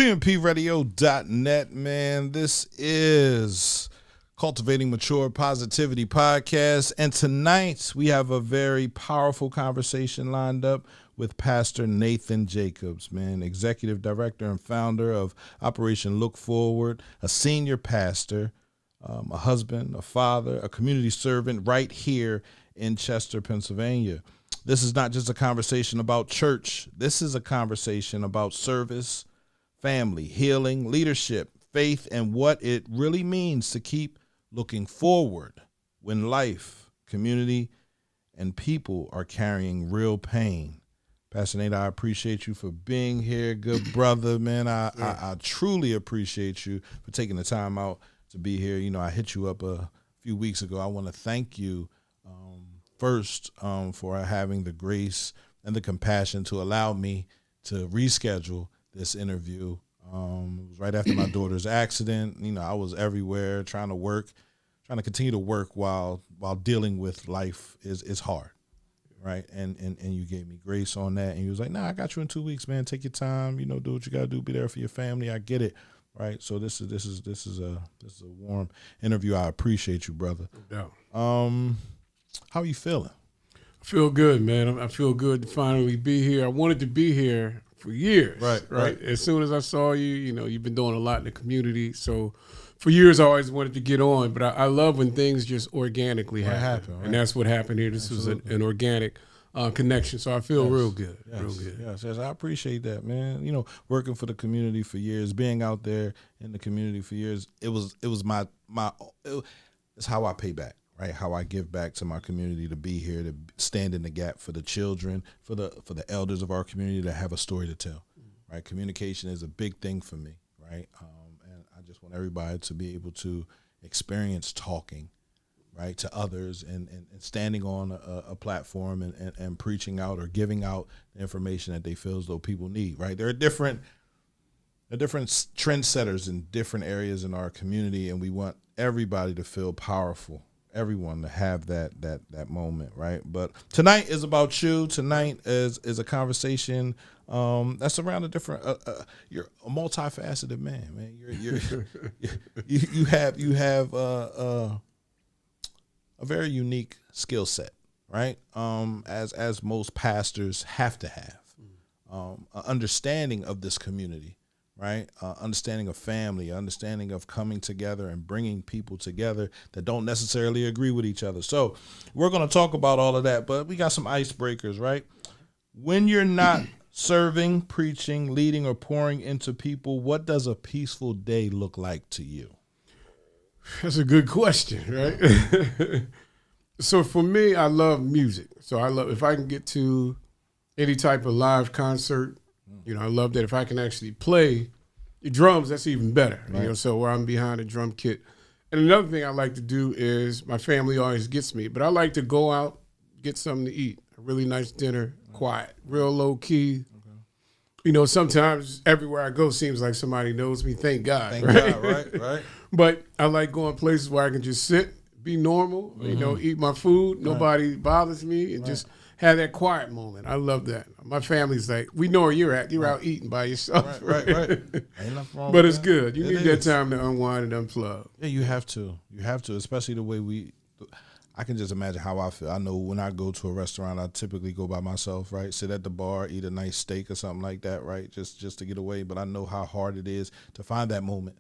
PMPRadio.net, man. This is Cultivating Mature Positivity Podcast. And tonight we have a very powerful conversation lined up with Pastor Nathan Jacobs, man, Executive Director and founder of Operation Look Forward, a senior pastor, a husband, a father, a community servant right here in Chester, Pennsylvania. This is not just a conversation about church. This is a conversation about service, family, healing, leadership, faith, and what it really means to keep looking forward when life, community, and people are carrying real pain. Pastor Nate, I appreciate you for being here. Good brother, man. I truly appreciate you for taking the time out to be here. You know, I hit you up a few weeks ago. I want to thank you first for having the grace and the compassion to allow me to reschedule this interview. It was right after my daughter's accident. You know, I was everywhere trying to continue to work while dealing with life is hard, right? And you gave me grace on that, and you was like, "Nah, I got you in 2 weeks, man. Take your time. You know, do what you gotta do. Be there for your family. I get it, right?" So this is a warm interview. I appreciate you, brother. No doubt. How are you feeling? I feel good, man. I feel good to finally be here. I wanted to be here for years. Right. As soon as I saw you, you know, you've been doing a lot in the community. So for years, I always wanted to get on. But I love when things just organically happen. Right? And that's what happened here. This was an organic connection. So I feel real good. Yes. Real good. Yes, I appreciate that, man. You know, working for the community for years, being out there in the community for years, it's how I pay back. Right, how I give back to my community, to be here, to stand in the gap for the children, for the elders of our community that have a story to tell. Right, communication is a big thing for me. Right, and I just want everybody to be able to experience talking, right, to others and standing on a platform and preaching out or giving out the information that they feel as though people need. Right, there are different trendsetters in different areas in our community, and we want everybody to feel powerful. Everyone to have that moment, right? But tonight is about you. Tonight is a conversation that's around a different. You're a multifaceted man. You have a very unique skill set, right? As most pastors have to have, an understanding of this community. Right? Understanding of family, understanding of coming together and bringing people together that don't necessarily agree with each other. So we're going to talk about all of that, but we got some icebreakers, right? When you're not serving, preaching, leading, or pouring into people, what does a peaceful day look like to you? That's a good question, right? So for me, I love music. So I love, if I can get to any type of live concert, you know, I love that. If I can actually play the drums, that's even better. Right. You know, so where I'm behind a drum kit. And another thing I like to do is, my family always gets me, but I like to go out, get something to eat, a really nice dinner, quiet, real low key. Okay. You know, sometimes everywhere I go seems like somebody knows me. Thank God. Thank God, right. But I like going places where I can just sit, be normal, you know, eat my food, nobody bothers me, and just have that quiet moment. I love that. My family's like, we know where you're at. You're out eating by yourself. Right. Ain't nothing wrong but with it's that. good. You need that time to unwind and unplug. Yeah, you have to. Especially the way I can just imagine how I feel. I know when I go to a restaurant, I typically go by myself, right? Sit at the bar, eat a nice steak or something like that, right? Just to get away. But I know how hard it is to find that moment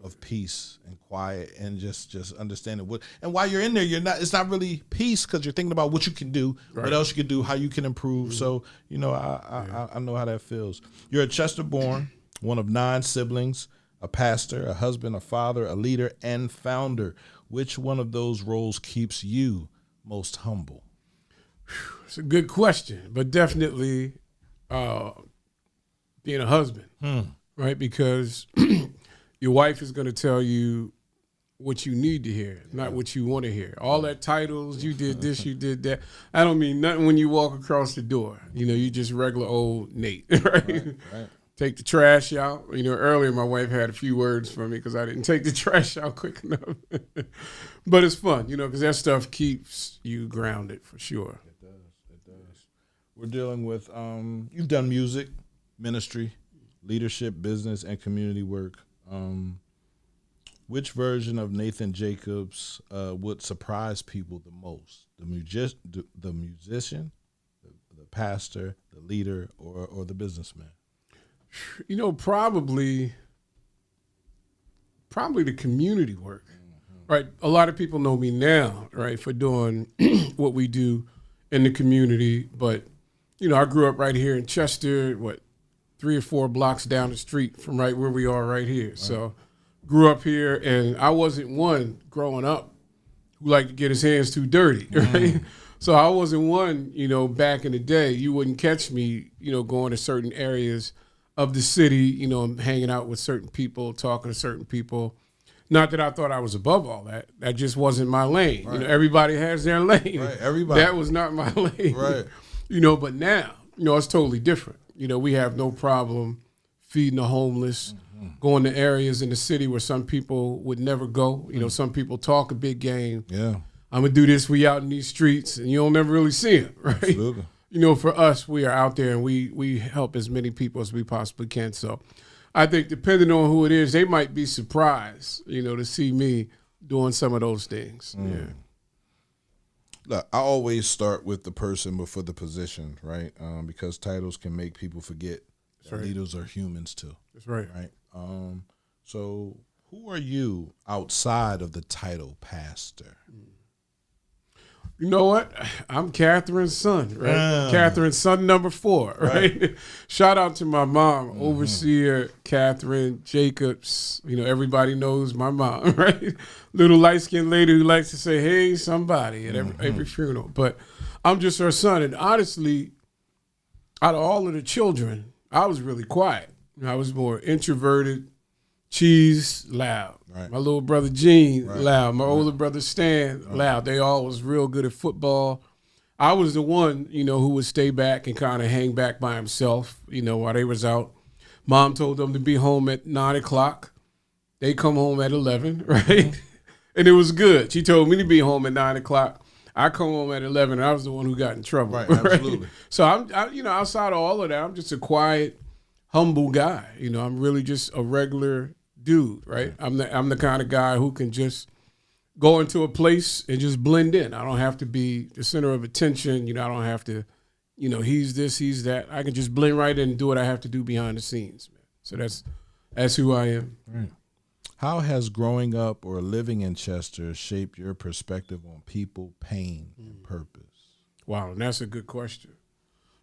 of peace and quiet and just understanding what, and while you're in there, it's not really peace because you're thinking about what you can do, what else you can do, how you can improve. So, you know, I know how that feels. You're a Chester born, one of 9 siblings, a pastor, a husband, a father, a leader, and founder. Which one of those roles keeps you most humble? It's a good question, but definitely being a husband, right? Because your wife is going to tell you what you need to hear, not what you want to hear. All that titles, you did this, you did that. I don't mean nothing when you walk across the door. You know, you just regular old Nate, right? Take the trash out. You know, earlier my wife had a few words for me because I didn't take the trash out quick enough. But it's fun, you know, because that stuff keeps you grounded for sure. It does. We're dealing with, you've done music, ministry, leadership, business, and community work. Which version of Nathan Jacobs would surprise people the most? The musician, the pastor, the leader, or the businessman? You know, probably the community work, right? A lot of people know me now, right, for doing what we do in the community. But, you know, I grew up right here in Chester, 3 or 4 blocks down the street from right where we are right here. Right. So grew up here, and I wasn't one growing up who liked to get his hands too dirty, right? So I wasn't one, you know, back in the day. You wouldn't catch me, you know, going to certain areas of the city, you know, hanging out with certain people, talking to certain people. Not that I thought I was above all that. That just wasn't my lane. Right. You know, everybody has their lane. Right, everybody. That was not my lane. Right. You know, but now, you know, it's totally different. You know, we have no problem feeding the homeless, going to areas in the city where some people would never go. You know, some people talk a big game. Yeah. I'm going to do this. We out in these streets, and you don't never really see them, right? Absolutely. You know, for us, we are out there, and we help as many people as we possibly can. So I think depending on who it is, they might be surprised, you know, to see me doing some of those things. Yeah. Look, I always start with the person before the position, right? Because titles can make people forget that leaders are humans too. That's right. Right. So who are you outside of the title pastor? You know what? I'm Catherine's son, right? Catherine's son number 4, right? Shout out to my mom, Overseer Catherine Jacobs. You know, everybody knows my mom, right? Little light-skinned lady who likes to say, hey, somebody at every funeral. But I'm just her son. And honestly, out of all of the children, I was really quiet. You know, I was more introverted, Cheese, loud. Right. My little brother Gene, loud. My older brother Stan, loud. They all was real good at football. I was the one, you know, who would stay back and kind of hang back by himself, you know, while they was out. Mom told them to be home at 9 o'clock. They come home at 11, right? And it was good. She told me to be home at 9 o'clock. I come home at 11, and I was the one who got in trouble. Right, absolutely. So, I, you know, outside of all of that, I'm just a quiet, humble guy. You know, I'm really just a regular dude, right? I'm the kind of guy who can just go into a place and just blend in. I don't have to be the center of attention. You know, I don't have to, you know, he's this, he's that. I can just blend right in and do what I have to do behind the scenes, man. So that's who I am. Right. How has growing up or living in Chester shaped your perspective on people, pain, and purpose? Wow, and that's a good question.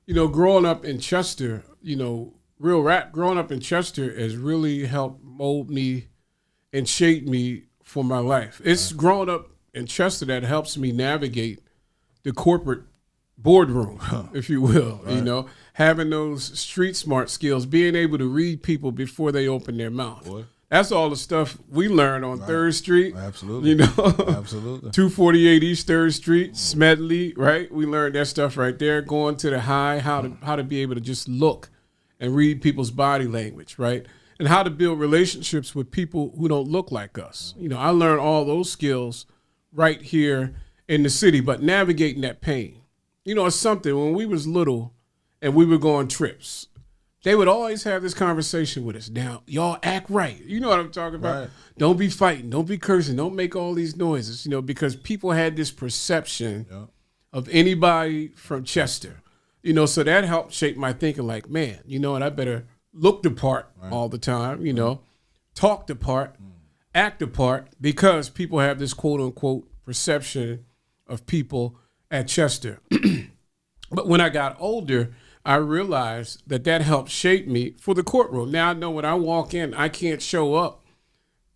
You know, growing up in Chester, you know, real rap, growing up in Chester has really helped mold me and shape me for my life. It's growing up in Chester that helps me navigate the corporate boardroom, if you will, you know, having those street smart skills, being able to read people before they open their mouth. Boy. That's all the stuff we learned on 3rd Street. Absolutely. You know, absolutely. 248 East 3rd Street, Smedley, right? We learned that stuff right there, going to the high, how to be able to just look and read people's body language, right? And how to build relationships with people who don't look like us. You know, I learned all those skills right here in the city, but navigating that pain. You know, it's something, when we was little and we were going trips, they would always have this conversation with us. Now, y'all act right. You know what I'm talking about? Right. Don't be fighting. Don't be cursing. Don't make all these noises, you know, because people had this perception of anybody from Chester. You know, so that helped shape my thinking like, man, you know what, I better look the part all the time, you know, talk the part, act the part, because people have this quote unquote perception of people at Chester. But when I got older, I realized that helped shape me for the courtroom. Now I know when I walk in, I can't show up.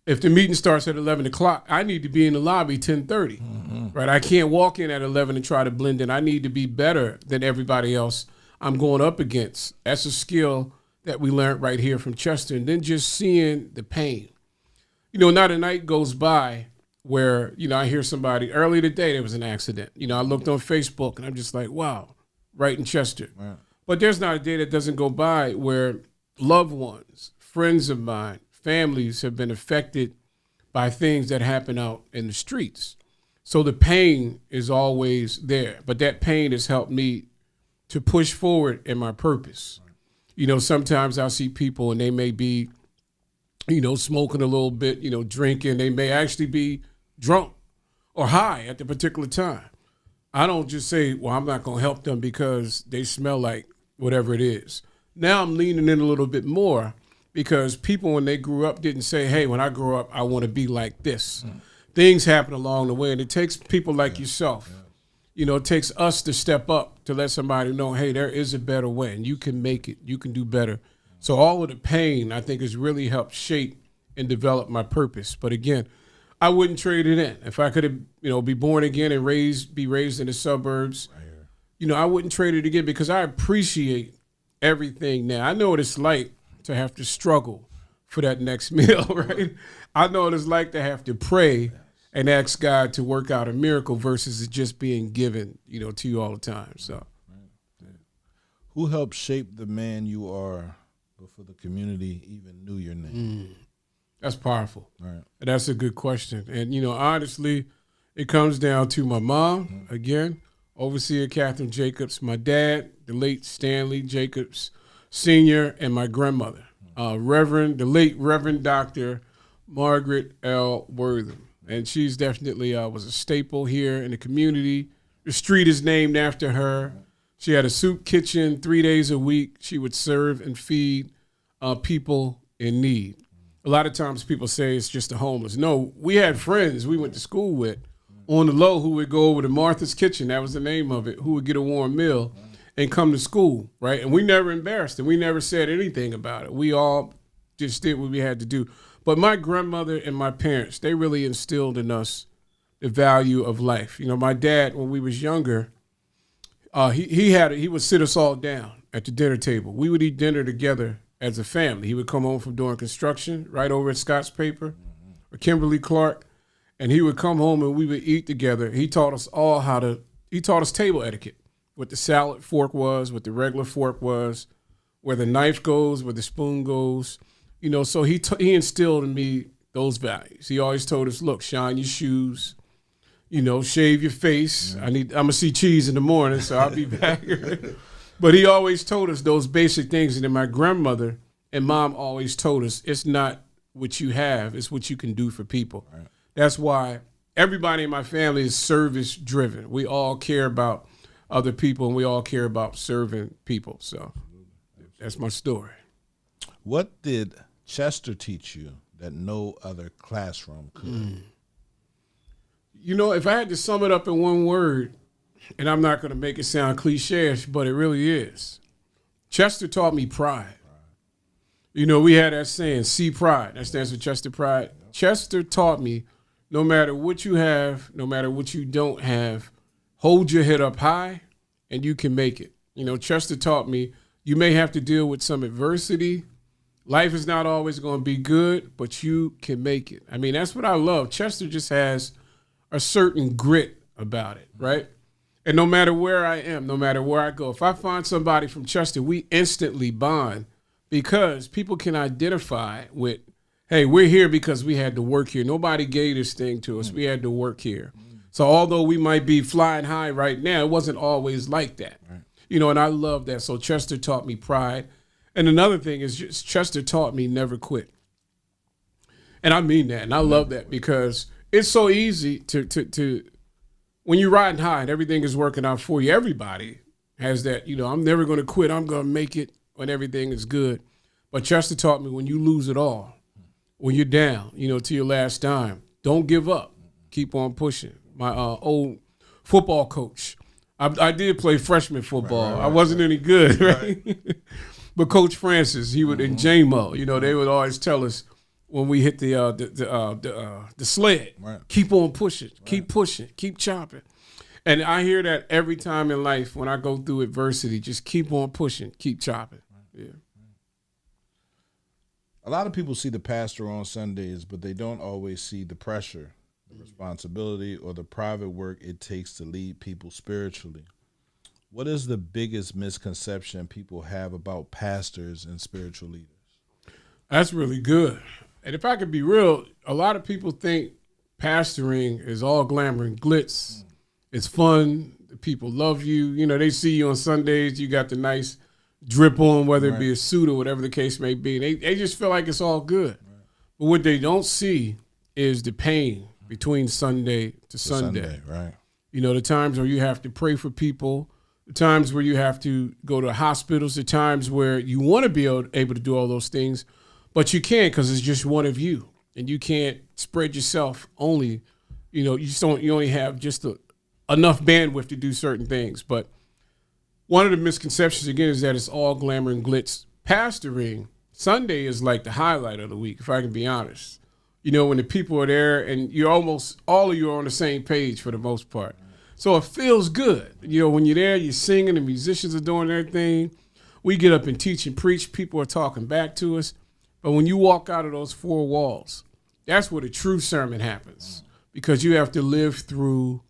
If the meeting starts at 11 o'clock, I need to be in the lobby 10:30, right? I can't walk in at 11 and try to blend in. I need to be better than everybody else I'm going up against. That's a skill that we learned right here from Chester. And then just seeing the pain. You know, not a night goes by where, you know, I hear somebody, early today there was an accident. You know, I looked on Facebook and I'm just like, wow, right in Chester. Wow. But there's not a day that doesn't go by where loved ones, friends of mine, families have been affected by things that happen out in the streets. So the pain is always there, but that pain has helped me to push forward in my purpose. You know, sometimes I see people and they may be, you know, smoking a little bit, you know, drinking. They may actually be drunk or high at the particular time. I don't just say, well, I'm not going to help them because they smell like whatever it is. Now I'm leaning in a little bit more because people, when they grew up, didn't say, hey, when I grow up, I want to be like this. Things happen along the way, and it takes people like yourself. You know, it takes us to step up to let somebody know, hey, there is a better way, and you can make it. You can do better. So all of the pain, I think, has really helped shape and develop my purpose. But again, I wouldn't trade it in. If I could have, you know, be born again and be raised in the suburbs, you know, I wouldn't trade it again because I appreciate everything now. I know what it's like to have to struggle for that next meal, right? I know what it's like to have to pray and ask God to work out a miracle versus it just being given, you know, to you all the time. So, who helped shape the man you are before the community even knew your name? That's powerful. Right. That's a good question. And, you know, honestly, it comes down to my mom, again, Overseer Catherine Jacobs, my dad, the late Stanley Jacobs Sr., and my grandmother, the late Reverend Dr. Margaret L. Wortham. And she's definitely was a staple here in the community. The street is named after her. She had a soup kitchen 3 days a week. She would serve and feed people in need. A lot of times people say it's just the homeless. No, we had friends we went to school with on the low who would go over to Martha's Kitchen, that was the name of it, who would get a warm meal and come to school, right? And we never embarrassed them. We never said anything about it. We all just did what we had to do. But my grandmother and my parents, they really instilled in us the value of life. You know, my dad, when we was younger, he would sit us all down at the dinner table. We would eat dinner together as a family. He would come home from doing construction right over at Scott's Paper or Kimberly Clark, and he would come home and we would eat together. He taught us all he taught us table etiquette, what the salad fork was, what the regular fork was, where the knife goes, where the spoon goes. You know, so he instilled in me those values. He always told us, look, shine your shoes, you know, shave your face. I'm going to see cheese in the morning, so I'll be back. But he always told us those basic things. And then my grandmother and mom always told us, it's not what you have, it's what you can do for people. Right. That's why everybody in my family is service driven. We all care about other people and we all care about serving people. So that's my story. What did Chester teach you that no other classroom could? You know, if I had to sum it up in one word, and I'm not going to make it sound cliche-ish, but it really is. Chester taught me pride. You know, we had that saying, see pride. That stands for Chester Pride. Chester taught me no matter what you have, no matter what you don't have, hold your head up high and you can make it. You know, Chester taught me you may have to deal with some adversity. Life is not always going to be good, but you can make it. I mean, that's what I love. Chester just has a certain grit about it, right? And no matter where I am, no matter where I go, if I find somebody from Chester, we instantly bond because people can identify with, hey, we're here because we had to work here. Nobody gave this thing to us. We had to work here. So although we might be flying high right now, it wasn't always like that. Right. You know, and I love that. So Chester taught me pride. And another thing is just Chester taught me never quit. And I mean that. And I love that because it's so easy to when you're riding high and everything is working out for you, everybody has that, you know, I'm never going to quit. I'm going to make it when everything is good. But Chester taught me when you lose it all, when you're down, you know, to your last dime, don't give up. Keep on pushing. My old football coach, I did play freshman football. Right. I wasn't any good, right? But Coach Francis, he would, in JMO, you know, they would always tell us when we hit the sled, right, keep on pushing, right, keep pushing, keep chopping. And I hear that every time in life when I go through adversity, just keep on pushing, keep chopping. Yeah. A lot of people see the pastor on Sundays, but they don't always see the pressure, the responsibility, or the private work it takes to lead people spiritually. What is the biggest misconception people have about pastors and spiritual leaders? That's really good. And if I could be real, a lot of people think pastoring is all glamour and glitz. It's fun. The people love you. You know, they see you on Sundays. You got the nice drip on, whether it be a suit or whatever the case may be. They just feel like it's all good. Right. But what they don't see is the pain between Sunday to Sunday. Right. You know, the times where you have to pray for people, the times where you have to go to hospitals, the times where you want to be able to do all those things, but you can't because it's just one of you. And you can't spread yourself only, you know, you only have just enough bandwidth to do certain things. But one of the misconceptions, again, is that it's all glamour and glitz. Pastoring, Sunday is like the highlight of the week, if I can be honest. You know, when the people are there and you're almost, all of you are on the same page for the most part. So it feels good. You know, when you're there, you're singing, the musicians are doing their thing. We get up and teach and preach. People are talking back to us. But when you walk out of those four walls, that's where the true sermon happens, because you have to live through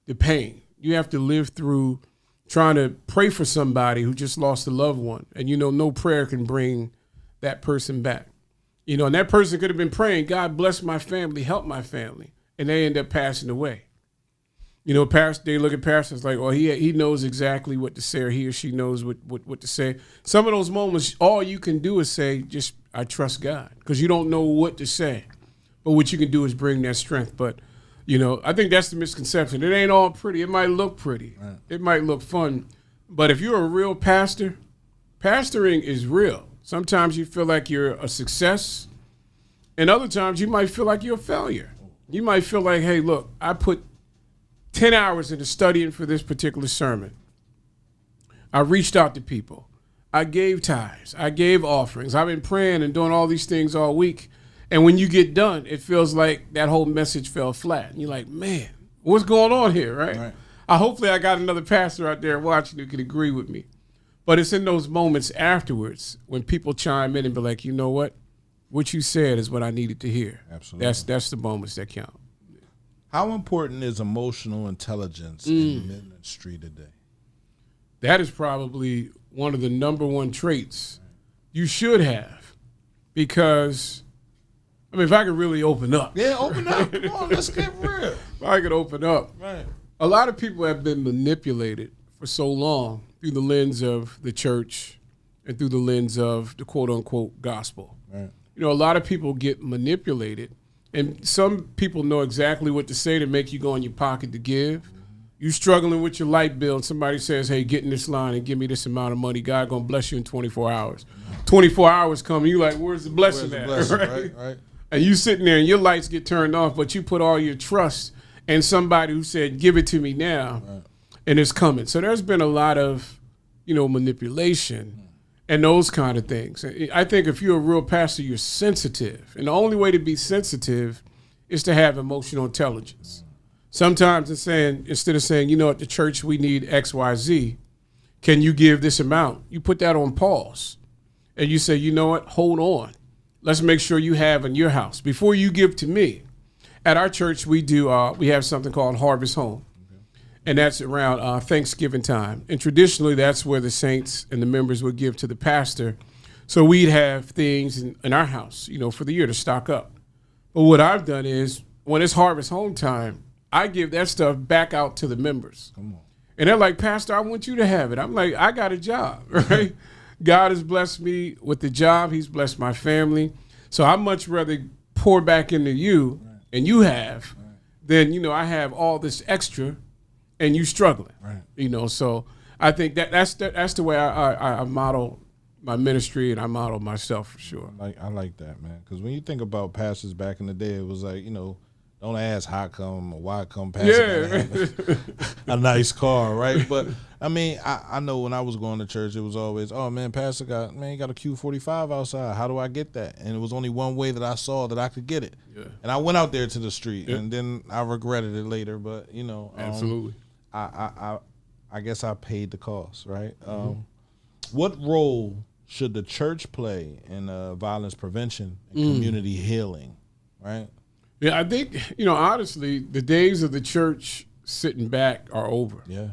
the pain. You have to live through trying to pray for somebody who just lost a loved one. And, you know, no prayer can bring that person back. You know, and that person could have been praying, God bless my family, help my family. And they end up passing away. You know, they look at pastors like, well, he knows exactly what to say, or he or she knows what to say. Some of those moments, all you can do is say, just, I trust God, because you don't know what to say. But what you can do is bring that strength. But, you know, I think that's the misconception. It ain't all pretty. It might look pretty. Right. It might look fun. But if you're a real pastor, pastoring is real. Sometimes you feel like you're a success, and other times you might feel like you're a failure. You might feel like, hey, look, I put 10 hours into studying for this particular sermon. I reached out to people. I gave tithes. I gave offerings. I've been praying and doing all these things all week. And when you get done, it feels like that whole message fell flat. And you're like, man, what's going on here, right? Hopefully I got another pastor out there watching who can agree with me. But it's in those moments afterwards when people chime in and be like, you know what you said is what I needed to hear. Absolutely. That's the moments that count. How important is emotional intelligence in ministry today? That is probably one of the number one traits you should have, because, I mean, if I could really open up. Yeah, open up. Come on, let's get real. If I could open up. Right. A lot of people have been manipulated for so long through the lens of the church and through the lens of the quote-unquote gospel. Right. You know, a lot of people get manipulated, and some people know exactly what to say to make you go in your pocket to give. Mm-hmm. You struggling with your light bill, and somebody says, hey, get in this line and give me this amount of money. God going to bless you in 24 hours. 24 hours come, and you like, where's the blessing at? Right? And you sitting there, and your lights get turned off, but you put all your trust in somebody who said, give it to me now, and it's coming. So there's been a lot of, you know, manipulation and those kind of things. I think if you're a real pastor, you're sensitive. And the only way to be sensitive is to have emotional intelligence. Sometimes instead of saying, you know, at the church we need X, Y, Z, can you give this amount? You put that on pause. And you say, you know what, hold on. Let's make sure you have in your house. Before you give to me, at our church we have something called Harvest Home. And that's around Thanksgiving time. And traditionally, that's where the saints and the members would give to the pastor. So we'd have things in our house, you know, for the year to stock up. But what I've done is, when it's Harvest Home time, I give that stuff back out to the members. Come on. And they're like, Pastor, I want you to have it. I'm like, I got a job, right? God has blessed me with the job. He's blessed my family. So I'd much rather pour back into you, and you have, than, you know, I have all this extra and you struggling, you know. So I think that's the way I model my ministry, and I model myself for sure. I like that, man, because when you think about pastors back in the day, it was like, you know, don't ask how come or why come pastor a nice car, right? But I mean, I know when I was going to church, it was always, oh man, pastor got a Q45 outside. How do I get that? And it was only one way that I saw that I could get it. Yeah. And I went out there to the street, and then I regretted it later. But you know, absolutely. I guess I paid the cost, right? What role should the church play in violence prevention and community healing, right? Yeah, I think, you know, honestly, the days of the church sitting back are over. Yeah.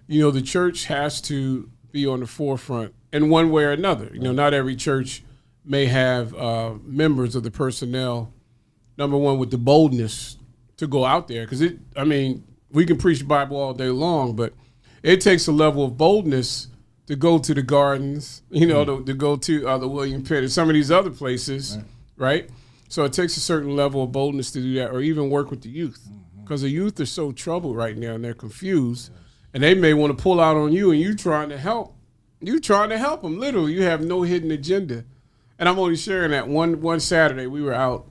You know, the church has to be on the forefront in one way or another. You know, not every church may have members of the personnel, number one, with the boldness to go out there. Because, we can preach the Bible all day long, but it takes a level of boldness to go to the gardens, to go to the William Penn and some of these other places, right? So it takes a certain level of boldness to do that, or even work with the youth, because the youth are so troubled right now and they're confused, and they may want to pull out on you, and you trying to help. You trying to help them, literally. You have no hidden agenda. And I'm only sharing that one Saturday we were out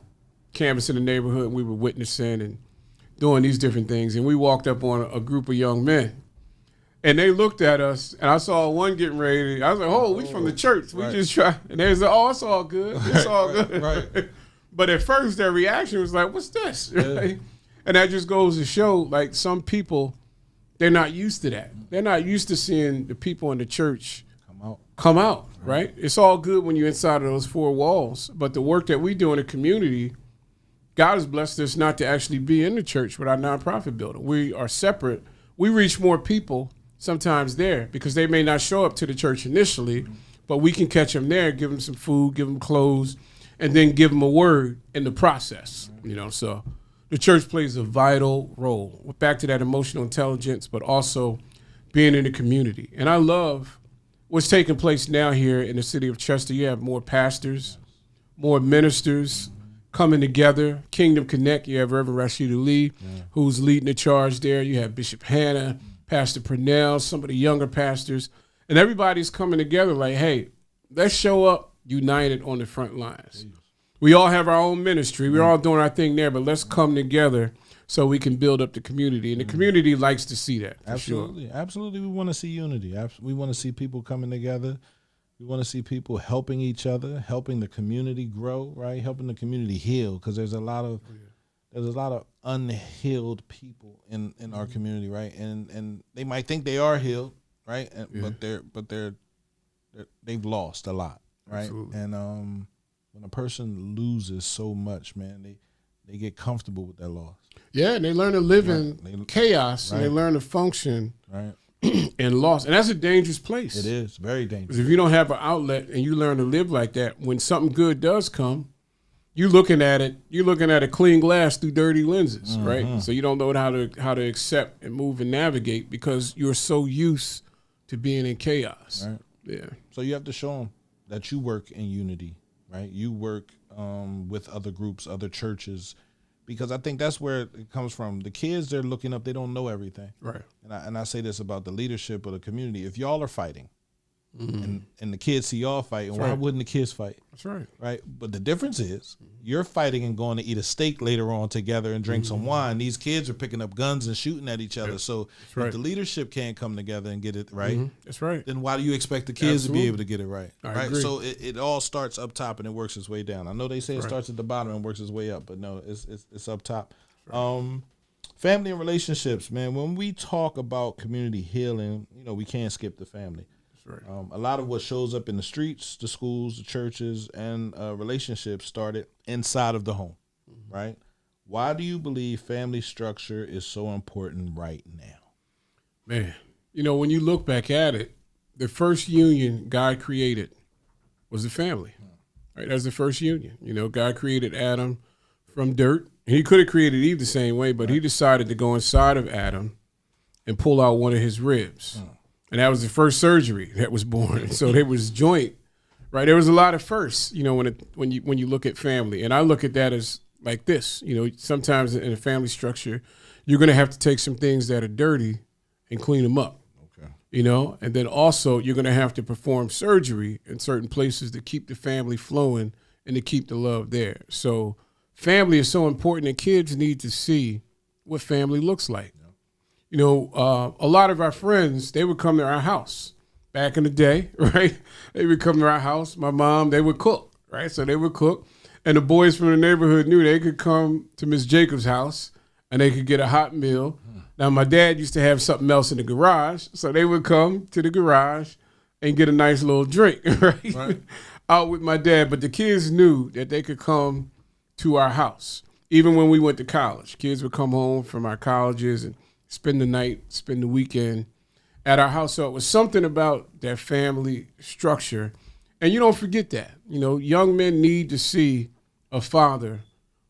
canvassing the neighborhood, and we were witnessing and doing these different things, and we walked up on a group of young men. And they looked at us, and I saw one getting ready. I was like, "Oh, we from the church. We just try." And they was like, "Oh, it's all good. It's all good." Right. But at first, their reaction was like, "What's this?" Right? And that just goes to show, like, some people, they're not used to that. They're not used to seeing the people in the church come out. Right? It's all good when you're inside of those four walls, but the work that we do in the community, God has blessed us not to actually be in the church with our nonprofit building. We are separate. We reach more people sometimes there because they may not show up to the church initially, but we can catch them there, give them some food, give them clothes, and then give them a word in the process. So the church plays a vital role. We're back to that emotional intelligence, but also being in the community. And I love what's taking place now here in the city of Chester. You have more pastors, more ministers coming together. Kingdom Connect, you have Reverend Rashida Lee, who's leading the charge there. You have Bishop Hannah, Pastor Purnell, some of the younger pastors, and everybody's coming together like, hey, let's show up united on the front lines. We all have our own ministry. We're all doing our thing there, but let's come together so we can build up the community. And the community likes to see that. Absolutely. Sure. Absolutely. We want to see unity. We want to see people coming together. We want to see people helping each other, helping the community grow, right? Helping the community heal, because there's a lot of unhealed people in our community, right? And they might think they are healed, right? But they've lost a lot, right? Absolutely. And when a person loses so much, man, they get comfortable with that loss. Yeah, and they learn to live in chaos, and they learn to function in loss. And that's a dangerous place. It is very dangerous. Because if you don't have an outlet and you learn to live like that, when something good does come, you're looking at a clean glass through dirty lenses, right? So you don't know how to accept and move and navigate because you're so used to being in chaos. Right. Yeah. So you have to show them that you work in unity, right? You work with other groups, other churches, because I think that's where it comes from. The kids, they're looking up, they don't know everything. Right. And I say this about the leadership of the community. If y'all are fighting, and the kids see y'all fighting, why wouldn't the kids fight? That's right. Right? But the difference is you're fighting and going to eat a steak later on together and drink some wine. These kids are picking up guns and shooting at each other. So if the leadership can't come together and get it right, that's right. then why do you expect the kids to be able to get it right? I agree. So it all starts up top and it works its way down. I know they say it starts at the bottom and works its way up, but no, it's up top. Family and relationships, man. When we talk about community healing, we can't skip the family. Right. A lot of what shows up in the streets, the schools, the churches, and relationships started inside of the home, right? Why do you believe family structure is so important right now? Man, when you look back at it, the first union God created was the family. Right? That's the first union. God created Adam from dirt. He could have created Eve the same way, but he decided to go inside of Adam and pull out one of his ribs. And that was the first surgery that was born. So there was joint, right? There was a lot of firsts, when you look at family. And I look at that as like this, sometimes in a family structure, you're going to have to take some things that are dirty and clean them up. Okay. And then also you're going to have to perform surgery in certain places to keep the family flowing and to keep the love there. So family is so important, and kids need to see what family looks like. A lot of our friends, they would come to our house back in the day, right? They would come to our house. My mom, they would cook, right? So they would cook. And the boys from the neighborhood knew they could come to Miss Jacobs' house and they could get a hot meal. Now, my dad used to have something else in the garage. So they would come to the garage and get a nice little drink, right? Out with my dad. But the kids knew that they could come to our house. Even when we went to college, kids would come home from our colleges and spend the night, spend the weekend at our house. So it was something about that family structure. And you don't forget that. Young men need to see a father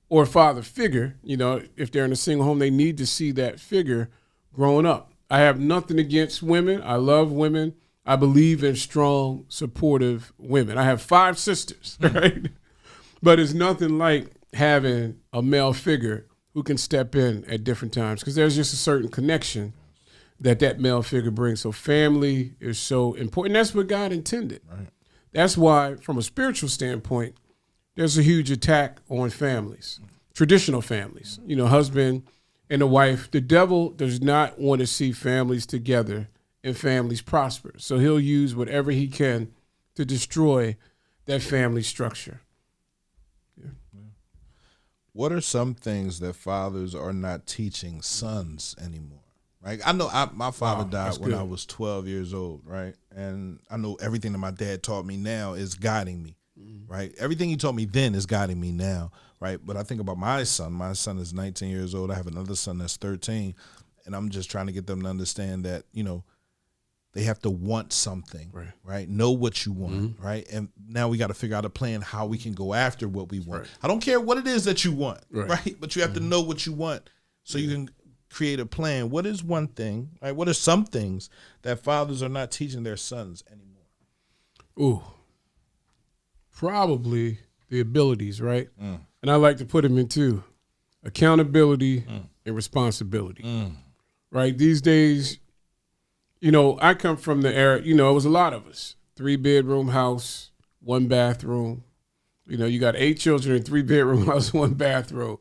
or a father figure. If they're in a single home, they need to see that figure growing up. I have nothing against women. I love women. I believe in strong, supportive women. I have 5 sisters, right? But it's nothing like having a male figure who can step in at different times, because there's just a certain connection that male figure brings. So family is so important. That's what God intended. Right. That's why, from a spiritual standpoint, there's a huge attack on families, traditional families, husband and a wife. The devil does not want to see families together and families prosper. So he'll use whatever he can to destroy that family structure. Yeah. What are some things that fathers are not teaching sons anymore? Right? I know my father died when I was 12 years old, right? And I know everything that my dad taught me now is guiding me, right? Everything he taught me then is guiding me now, right? But I think about my son. My son is 19 years old. I have another son that's 13. And I'm just trying to get them to understand that, they have to want something, right? Know what you want, right? And now we got to figure out a plan how we can go after what we want. Right. I don't care what it is that you want, right? But you have to know what you want so you can create a plan. What is one thing, right? What are some things that fathers are not teaching their sons anymore? Ooh, probably the abilities, right? And I like to put them into accountability and responsibility, right? These days, I come from the era, it was a lot of us. 3-bedroom house, 1 bathroom. You got 8 children in 3-bedroom house, 1 bathroom.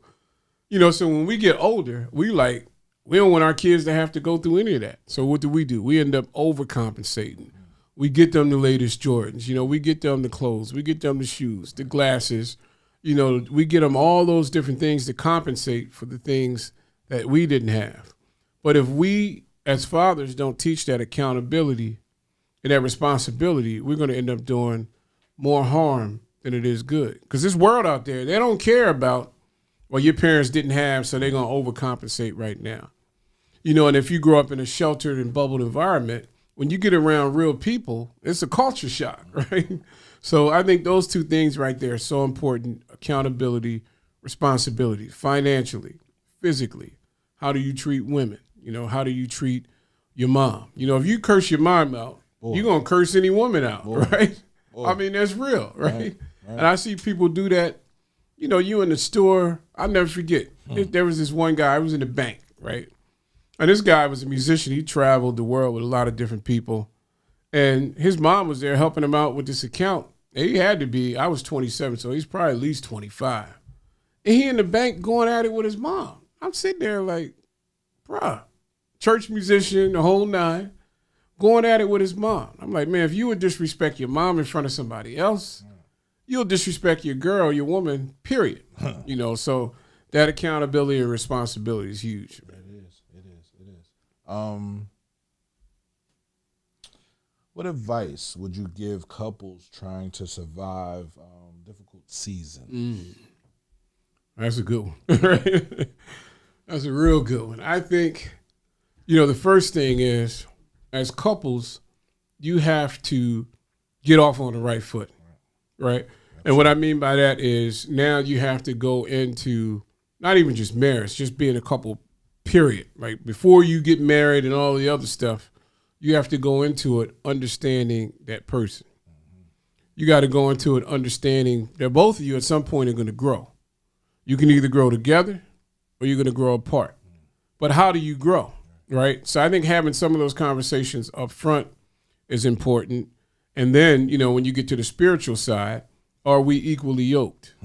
So when we get older, we don't want our kids to have to go through any of that. So what do? We end up overcompensating. We get them the latest Jordans. We get them the clothes. We get them the shoes, the glasses. We get them all those different things to compensate for the things that we didn't have. But if we, as fathers, don't teach that accountability and that responsibility, we're going to end up doing more harm than it is good. Because this world out there, they don't care about what your parents didn't have, so they're going to overcompensate right now. And if you grow up in a sheltered and bubbled environment, when you get around real people, it's a culture shock, right? So I think those 2 things right there are so important: accountability, responsibility, financially, physically. How do you treat women? How do you treat your mom? If you curse your mom out, you're going to curse any woman out, right? I mean, that's real, right? And I see people do that. You in the store, I'll never forget. There was this one guy, I was in the bank, right? And this guy was a musician. He traveled the world with a lot of different people. And his mom was there helping him out with this account. And he had to be, I was 27, so he's probably at least 25. And he in the bank going at it with his mom. I'm sitting there like, bruh, church musician, the whole 9, going at it with his mom. I'm like, man, if you would disrespect your mom in front of somebody else, you'll disrespect your girl, your woman, period. So that accountability and responsibility is huge. It is. What advice would you give couples trying to survive difficult seasons? That's a good one. That's a real good one. I think, the first thing is, as couples, you have to get off on the right foot, right? And what I mean by that is now you have to go into not even just marriage, just being a couple, period. Like before you get married and all the other stuff, you have to go into it understanding that person. You got to go into it understanding that both of you at some point are going to grow. You can either grow together or you're going to grow apart. But how do you grow, right? So I think having some of those conversations up front is important. And then, when you get to the spiritual side, are we equally yoked?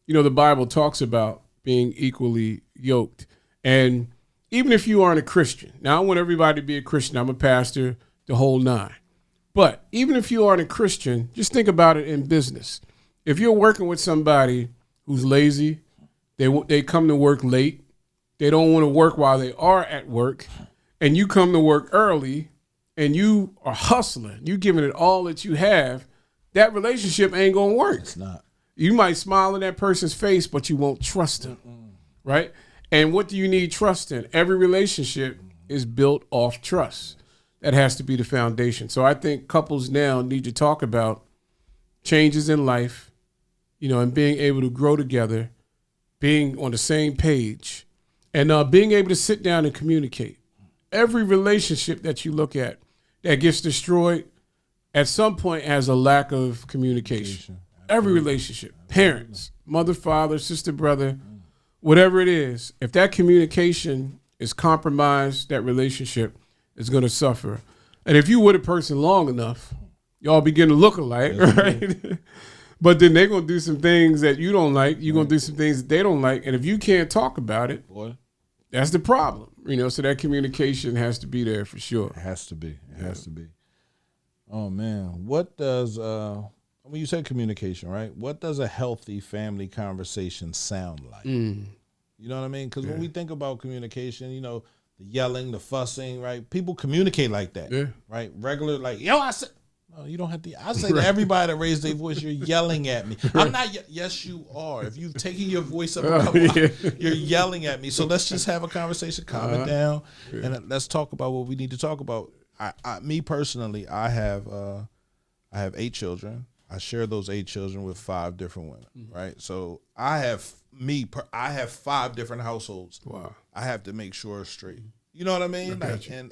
The Bible talks about being equally yoked. And even if you aren't a Christian, now I want everybody to be a Christian. I'm a pastor, the whole 9. But even if you aren't a Christian, just think about it in business. If you're working with somebody who's lazy, they come to work late, they don't want to work while they are at work, and you come to work early and you are hustling, you giving it all that you have, that relationship ain't going to work. It's not. You might smile in that person's face, but you won't trust them, right? And what do you need trust in? Every relationship is built off trust. That has to be the foundation. So I think couples now need to talk about changes in life, and being able to grow together, being on the same page, and being able to sit down and communicate. Every relationship that you look at that gets destroyed, at some point has a lack of communication. Every relationship, parents, mother, father, sister, brother, whatever it is, if that communication is compromised, that relationship is going to suffer. And if you with a person long enough, y'all begin to look alike, right? But then they're going to do some things that you don't like. You're going to do some things that they don't like. And if you can't talk about it, that's the problem. So that communication has to be there for sure. It has to be. It has to be. Oh, man. What does, when you say communication, right? What does a healthy family conversation sound like? You know what I mean? Because when we think about communication, the yelling, the fussing, right? People communicate like that, right? Regular, like, yo, I said. No, you don't have to. I say to everybody that raised their voice, you're yelling at me. I'm not. Yes, you are. If you've taken your voice up, you're yelling at me. So let's just have a conversation, calm it down, and let's talk about what we need to talk about. Me personally, I have 8 children. I share those 8 children with 5 different women, right? So I have 5 different households. Wow. I have to make sure it's straight. You know what I mean?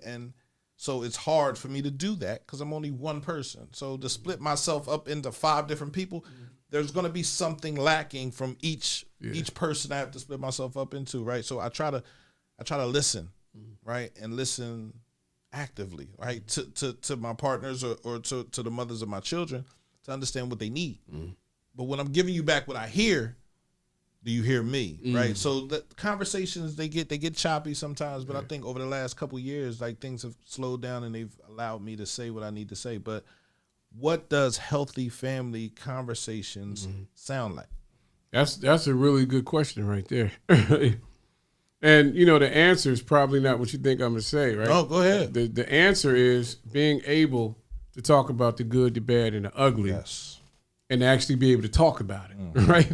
And so it's hard for me to do that because I'm only one person. So to split myself up into 5 different people, there's going to be something lacking from each person I have to split myself up into, right? So I try to listen, right, and listen actively, right, to my partners or to the mothers of my children to understand what they need. But when I'm giving you back what I hear, do you hear me, right? So the conversations, they get choppy sometimes, but I think over the last couple of years, like, things have slowed down and they've allowed me to say what I need to say. But what does healthy family conversations sound like? That's a really good question right there. And, the answer is probably not what you think I'm going to say, right? Oh, go ahead. The answer is being able to talk about the good, the bad, and the ugly. Yes. And actually be able to talk about it, right?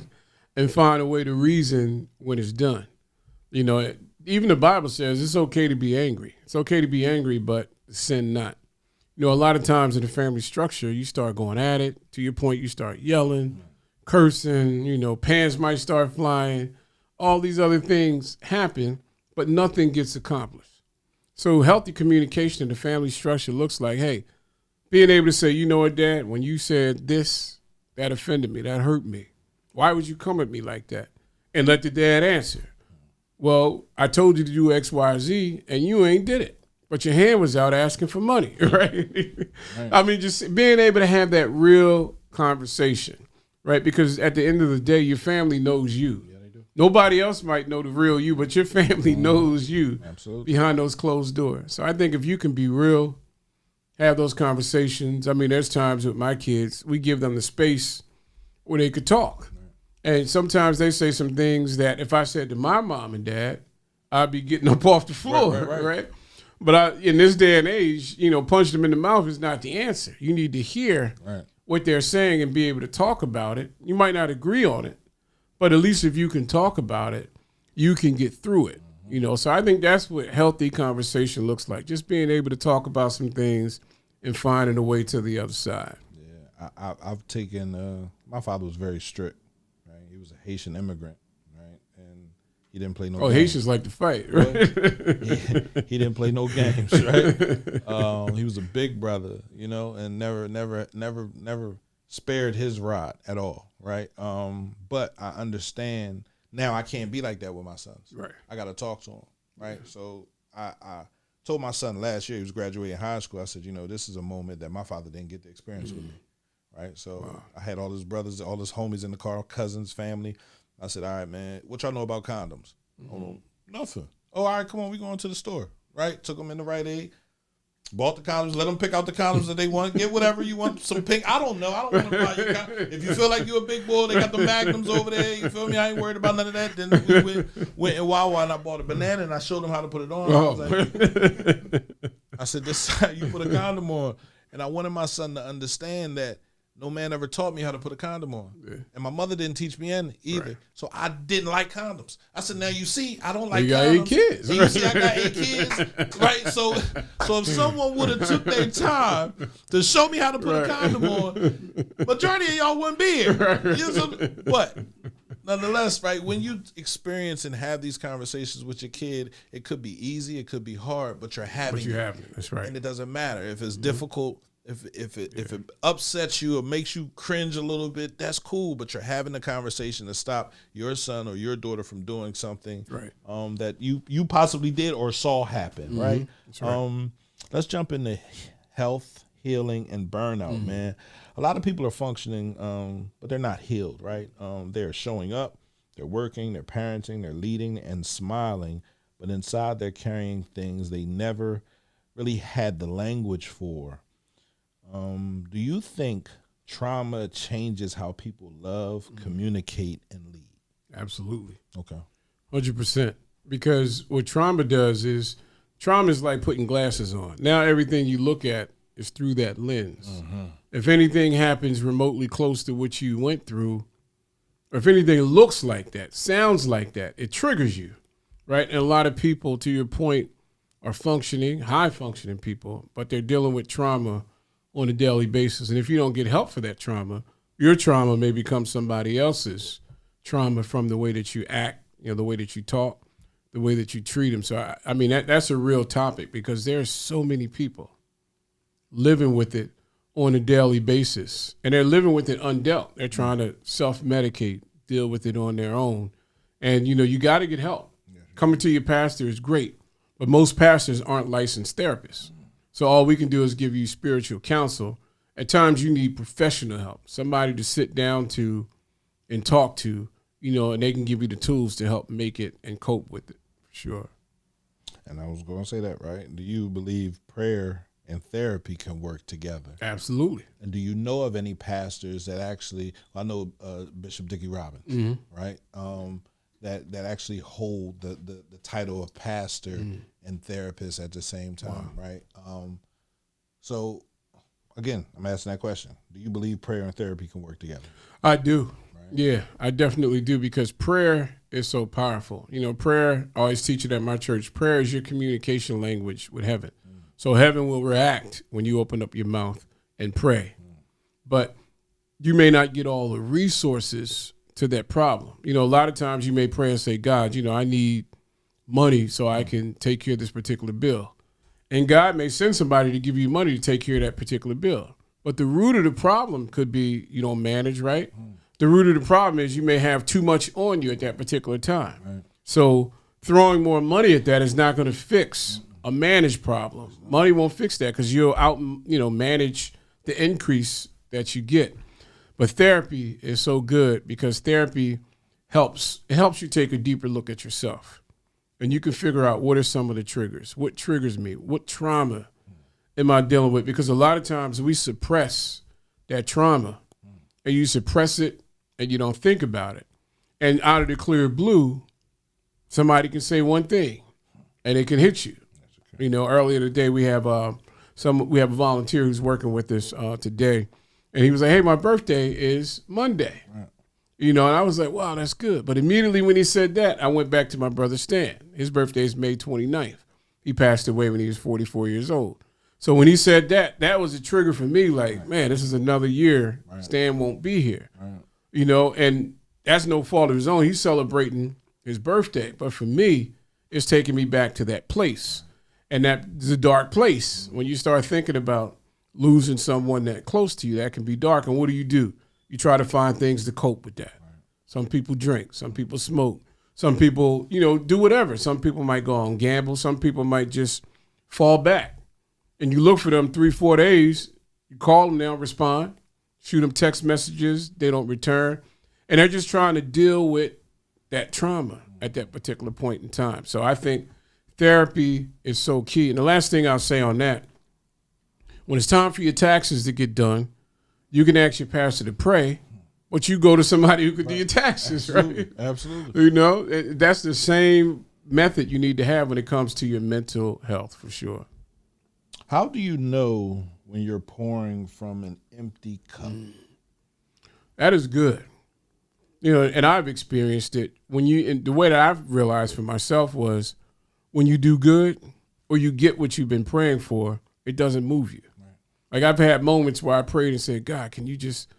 And find a way to reason when it's done. Even the Bible says it's okay to be angry. It's okay to be angry, but sin not. A lot of times in the family structure, you start going at it. To your point, you start yelling, cursing, pants might start flying. All these other things happen, but nothing gets accomplished. So healthy communication in the family structure looks like, hey, being able to say, you know what, Dad, when you said this, that offended me, that hurt me. Why would you come at me like that? And let the dad answer. Well, I told you to do X, Y, Z, and you ain't did it. But your hand was out asking for money, right? I mean, just being able to have that real conversation, right? Because at the end of the day, your family knows you. Yeah, they do. Nobody else might know the real you, but your family knows you behind those closed doors. So I think if you can be real, have those conversations. I mean, there's times with my kids, we give them the space where they could talk. And sometimes they say some things that if I said to my mom and dad, I'd be getting up off the floor, right? But in this day and age, punch them in the mouth is not the answer. You need to hear what they're saying and be able to talk about it. You might not agree on it, but at least if you can talk about it, you can get through it. So I think that's what healthy conversation looks like, just being able to talk about some things and finding a way to the other side. Yeah, I've taken, my father was very strict. He was a Haitian immigrant, right? And he didn't play no games. Haitians like to fight, right? He didn't play no games, right? He was a big brother, and never spared his rod at all, right? But I understand now I can't be like that with my sons. Right. I got to talk to them, right? So I told my son last year, he was graduating high school, I said, this is a moment that my father didn't get to experience with me. Right, so I had all his brothers, all his homies in the car, cousins, family. I said, all right, man, what y'all know about condoms? Oh, nothing. Oh, all right, come on, we going to the store. Right, took them in the Rite Aid, bought the condoms, let them pick out the condoms that they want. Get whatever you want, some pink. I don't know. I don't want to buy you condoms. If you feel like you a big boy, they got the Magnums over there. You feel me? I ain't worried about none of that. Then we went in Wawa and I bought a banana and I showed them how to put it on. I said, this is how you put a condom on. And I wanted my son to understand that no man ever taught me how to put a condom on. Yeah. And my mother didn't teach me any either. Right. So I didn't like condoms. I said, now you see, I don't like condoms. You got 8 kids. And you see, I got 8 kids. Right? So if someone would have took their time to show me how to put a condom on, majority of y'all wouldn't be here. Right. But nonetheless, right, when you experience and have these conversations with your kid, it could be easy, it could be hard, but you're having it. That's right. And it doesn't matter. If it's difficult, If it upsets you or makes you cringe a little bit, that's cool. But you're having a conversation to stop your son or your daughter from doing something that you possibly did or saw happen. Right. That's right. Let's jump into health, healing, and burnout, man. A lot of people are functioning, but they're not healed, right? They're showing up, they're working, they're parenting, they're leading and smiling, but inside they're carrying things they never really had the language for. Do you think trauma changes how people love, communicate, and lead? Absolutely. Okay. 100%. Because what trauma does is trauma is like putting glasses on. Now everything you look at is through that lens. If anything happens remotely close to what you went through, or if anything looks like that, sounds like that, it triggers you, right? And a lot of people, to your point, are functioning, high-functioning people, but they're dealing with trauma on a daily basis. And if you don't get help for that trauma, your trauma may become somebody else's trauma from the way that you act, the way that you talk, the way that you treat them. So, I mean, that's a real topic because there's so many people living with it on a daily basis. And they're living with it undealt. They're trying to self-medicate, deal with it on their own. And, you got to get help. Coming to your pastor is great, but most pastors aren't licensed therapists. So all we can do is give you spiritual counsel. At times you need professional help, somebody to sit down to and talk to, and they can give you the tools to help make it and cope with it, for sure. And I was going to say that, right? Do you believe prayer and therapy can work together? Absolutely. And do you know of any pastors that actually, I know Bishop Dickie Robbins, right? That actually hold the title of pastor and therapist at the same time, right? So, again, I'm asking that question. Do you believe prayer and therapy can work together? I do. Right? Yeah, I definitely do because prayer is so powerful. Prayer, I always teach it at my church, prayer is your communication language with heaven. So heaven will react when you open up your mouth and pray. But you may not get all the resources to that problem. A lot of times you may pray and say, God, I need money so I can take care of this particular bill. And God may send somebody to give you money to take care of that particular bill. But the root of the problem could be you don't manage right. The root of the problem is you may have too much on you at that particular time. Right. So throwing more money at that is not going to fix a managed problem. Money won't fix that because you'll manage the increase that you get. But therapy is so good because therapy helps you take a deeper look at yourself. And you can figure out what are some of the triggers. What triggers me? What trauma am I dealing with? Because a lot of times we suppress that trauma and you suppress it and you don't think about it. And out of the clear blue, somebody can say one thing and it can hit you. Earlier today we have a volunteer who's working with us today. And he was like, hey, my birthday is Monday. Right. And I was like, wow, that's good. But immediately when he said that, I went back to my brother Stan. His birthday is May 29th. He passed away when he was 44 years old. So when he said that, that was a trigger for me. Like, man, this is another year. Right. Stan won't be here. Right. And that's no fault of his own. He's celebrating his birthday. But for me, it's taking me back to that place. And that's a dark place. When you start thinking about losing someone that close to you, that can be dark. And what do? You try to find things to cope with that. Right. Some people drink. Some people smoke. Some people, do whatever. Some people might go on gamble. Some people might just fall back. And you look for them 3-4 days. You call them, they don't respond. Shoot them text messages. They don't return. And they're just trying to deal with that trauma at that particular point in time. So I think therapy is so key. And the last thing I'll say on that, when it's time for your taxes to get done, you can ask your pastor to pray, but you go to somebody who could do your taxes, Absolutely. right? Absolutely. That's the same method you need to have when it comes to your mental health, for sure. How do you know when you're pouring from an empty cup? That is good. And I've experienced it. And the way that I've realized for myself was when you do good or you get what you've been praying for, it doesn't move you. Like I've had moments where I prayed and said, God, can you just,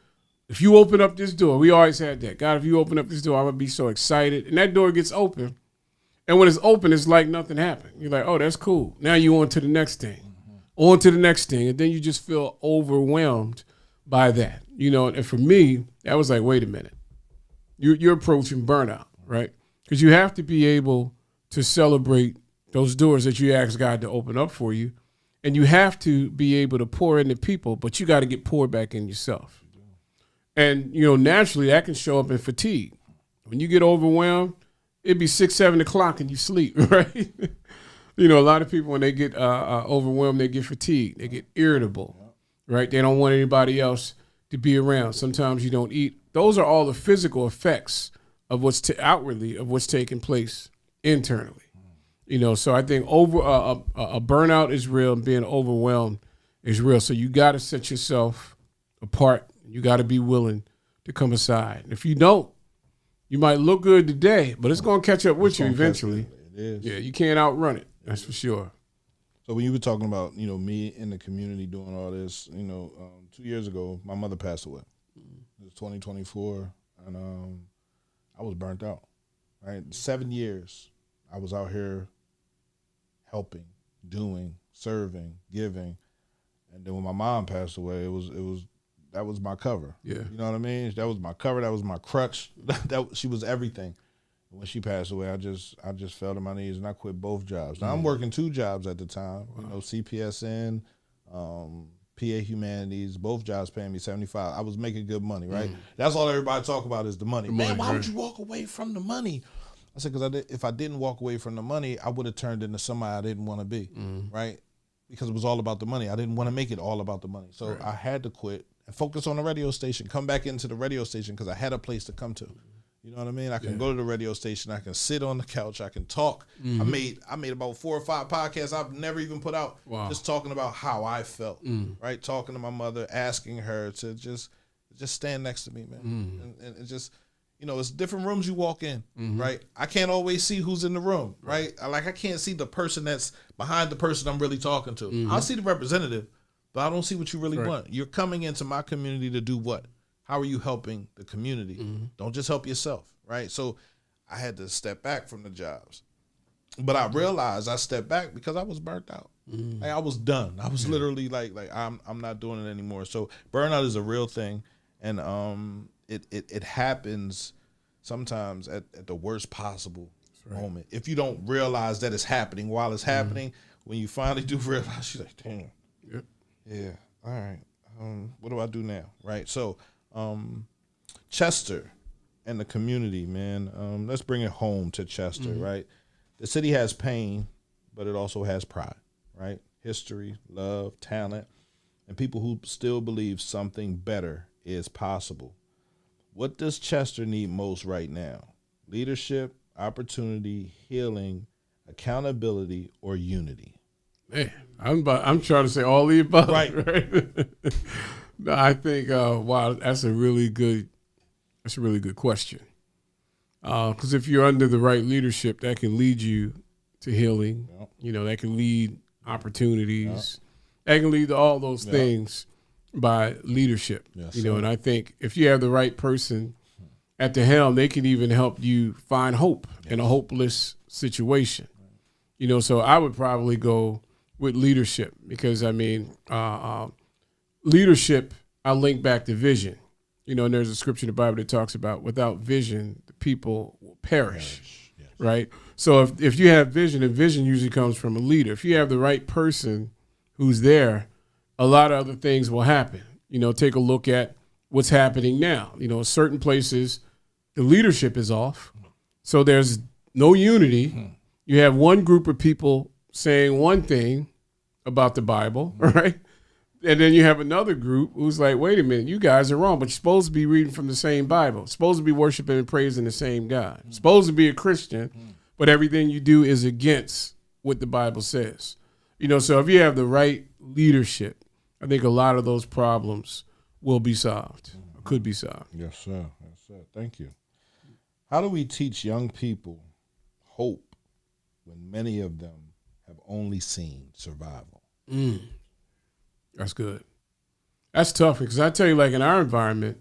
if you open up this door, we always had that. God, if you open up this door, I'm going to be so excited. And that door gets open. And when it's open, it's like nothing happened. You're like, oh, that's cool. Now you on to the next thing. on to the next thing, and then you just feel overwhelmed by that. And for me, that was like, wait a minute, you're approaching burnout, right? Because you have to be able to celebrate those doors that you ask God to open up for you, and you have to be able to pour into people, but you got to get poured back in yourself. And naturally that can show up in fatigue. When you get overwhelmed, it'd be 6, 7 o'clock and you sleep, right? A lot of people, when they get overwhelmed, they get fatigued, they get irritable, right? They don't want anybody else to be around. Sometimes you don't eat. Those are all the physical effects of what's outwardly of what's taking place internally. So I think a burnout is real, and being overwhelmed is real. So you got to set yourself apart. You got to be willing to come aside. And if you don't, you might look good today, but it's going to catch up with you eventually. It is. Yeah, you can't outrun it. That's for sure. So when you were talking about, me in the community doing all this, 2 years ago, my mother passed away. It was 2024, and I was burnt out, right? 7 years I was out here helping, doing, serving, giving. And then when my mom passed away, that was my cover. Yeah. You know what I mean? That was my cover. That was my crutch. She was everything. When she passed away, I just fell to my knees and I quit both jobs. Now I'm working 2 jobs at the time. Wow. CPSN, PA Humanities, both jobs paying me $75. I was making good money, right? That's all everybody talk about is the money. Man, why would you walk away from the money? I said, because if I didn't walk away from the money, I would have turned into somebody I didn't want to be, right? Because it was all about the money. I didn't want to make it all about the money. So I had to quit and focus on the radio station, come back into the radio station because I had a place to come to. You know what I mean? I can go to the radio station. I can sit on the couch. I can talk. I made about 4 or 5 podcasts I've never even put out. Wow. Just talking about how I felt, right? Talking to my mother, asking her to just stand next to me, man. And just, it's different rooms you walk in, right? I can't always see who's in the room, right? I can't see the person that's behind the person I'm really talking to. I'll see the representative, but I don't see what you really want. You're coming into my community to do what? How are you helping the community? Don't just help yourself, right? So I had to step back from the jobs. But I realized I stepped back because I was burnt out. Like I was done. I was literally like I'm not doing it anymore. So burnout is a real thing, and it happens sometimes at the worst possible moment. If you don't realize that it's happening while it's happening, when you finally do realize, you're like, damn, yeah, all right, what do I do now, right? So Chester and the community, man, let's bring it home to Chester, right? The city has pain, but it also has pride, right? History, love, talent, and people who still believe something better is possible. What does Chester need most right now? Leadership, opportunity, healing, accountability, or unity? Man, I'm trying to say all the above. Right. No, I think wow, that's a really good question. Because if you're under the right leadership, that can lead you to healing. Yep. That can lead opportunities. Yep. That can lead to all those things by leadership. Yes, and I think if you have the right person at the helm, they can even help you find hope in a hopeless situation. So I would probably go with leadership because leadership, I link back to vision. And there's a scripture in the Bible that talks about without vision, the people will perish. Yes. Right? So if you have vision, and vision usually comes from a leader. If you have the right person who's there, a lot of other things will happen. Take a look at what's happening now. Certain places, the leadership is off. So there's no unity. You have one group of people saying one thing about the Bible, right? And then you have another group who's like, wait a minute, you guys are wrong, but you're supposed to be reading from the same Bible. You're supposed to be worshiping and praising the same God. You're supposed to be a Christian, but everything you do is against what the Bible says. So if you have the right leadership, I think a lot of those problems will be solved, or could be solved. Yes, sir. Yes, sir. Thank you. How do we teach young people hope when many of them have only seen survival? That's good. That's tough because I tell you, like in our environment,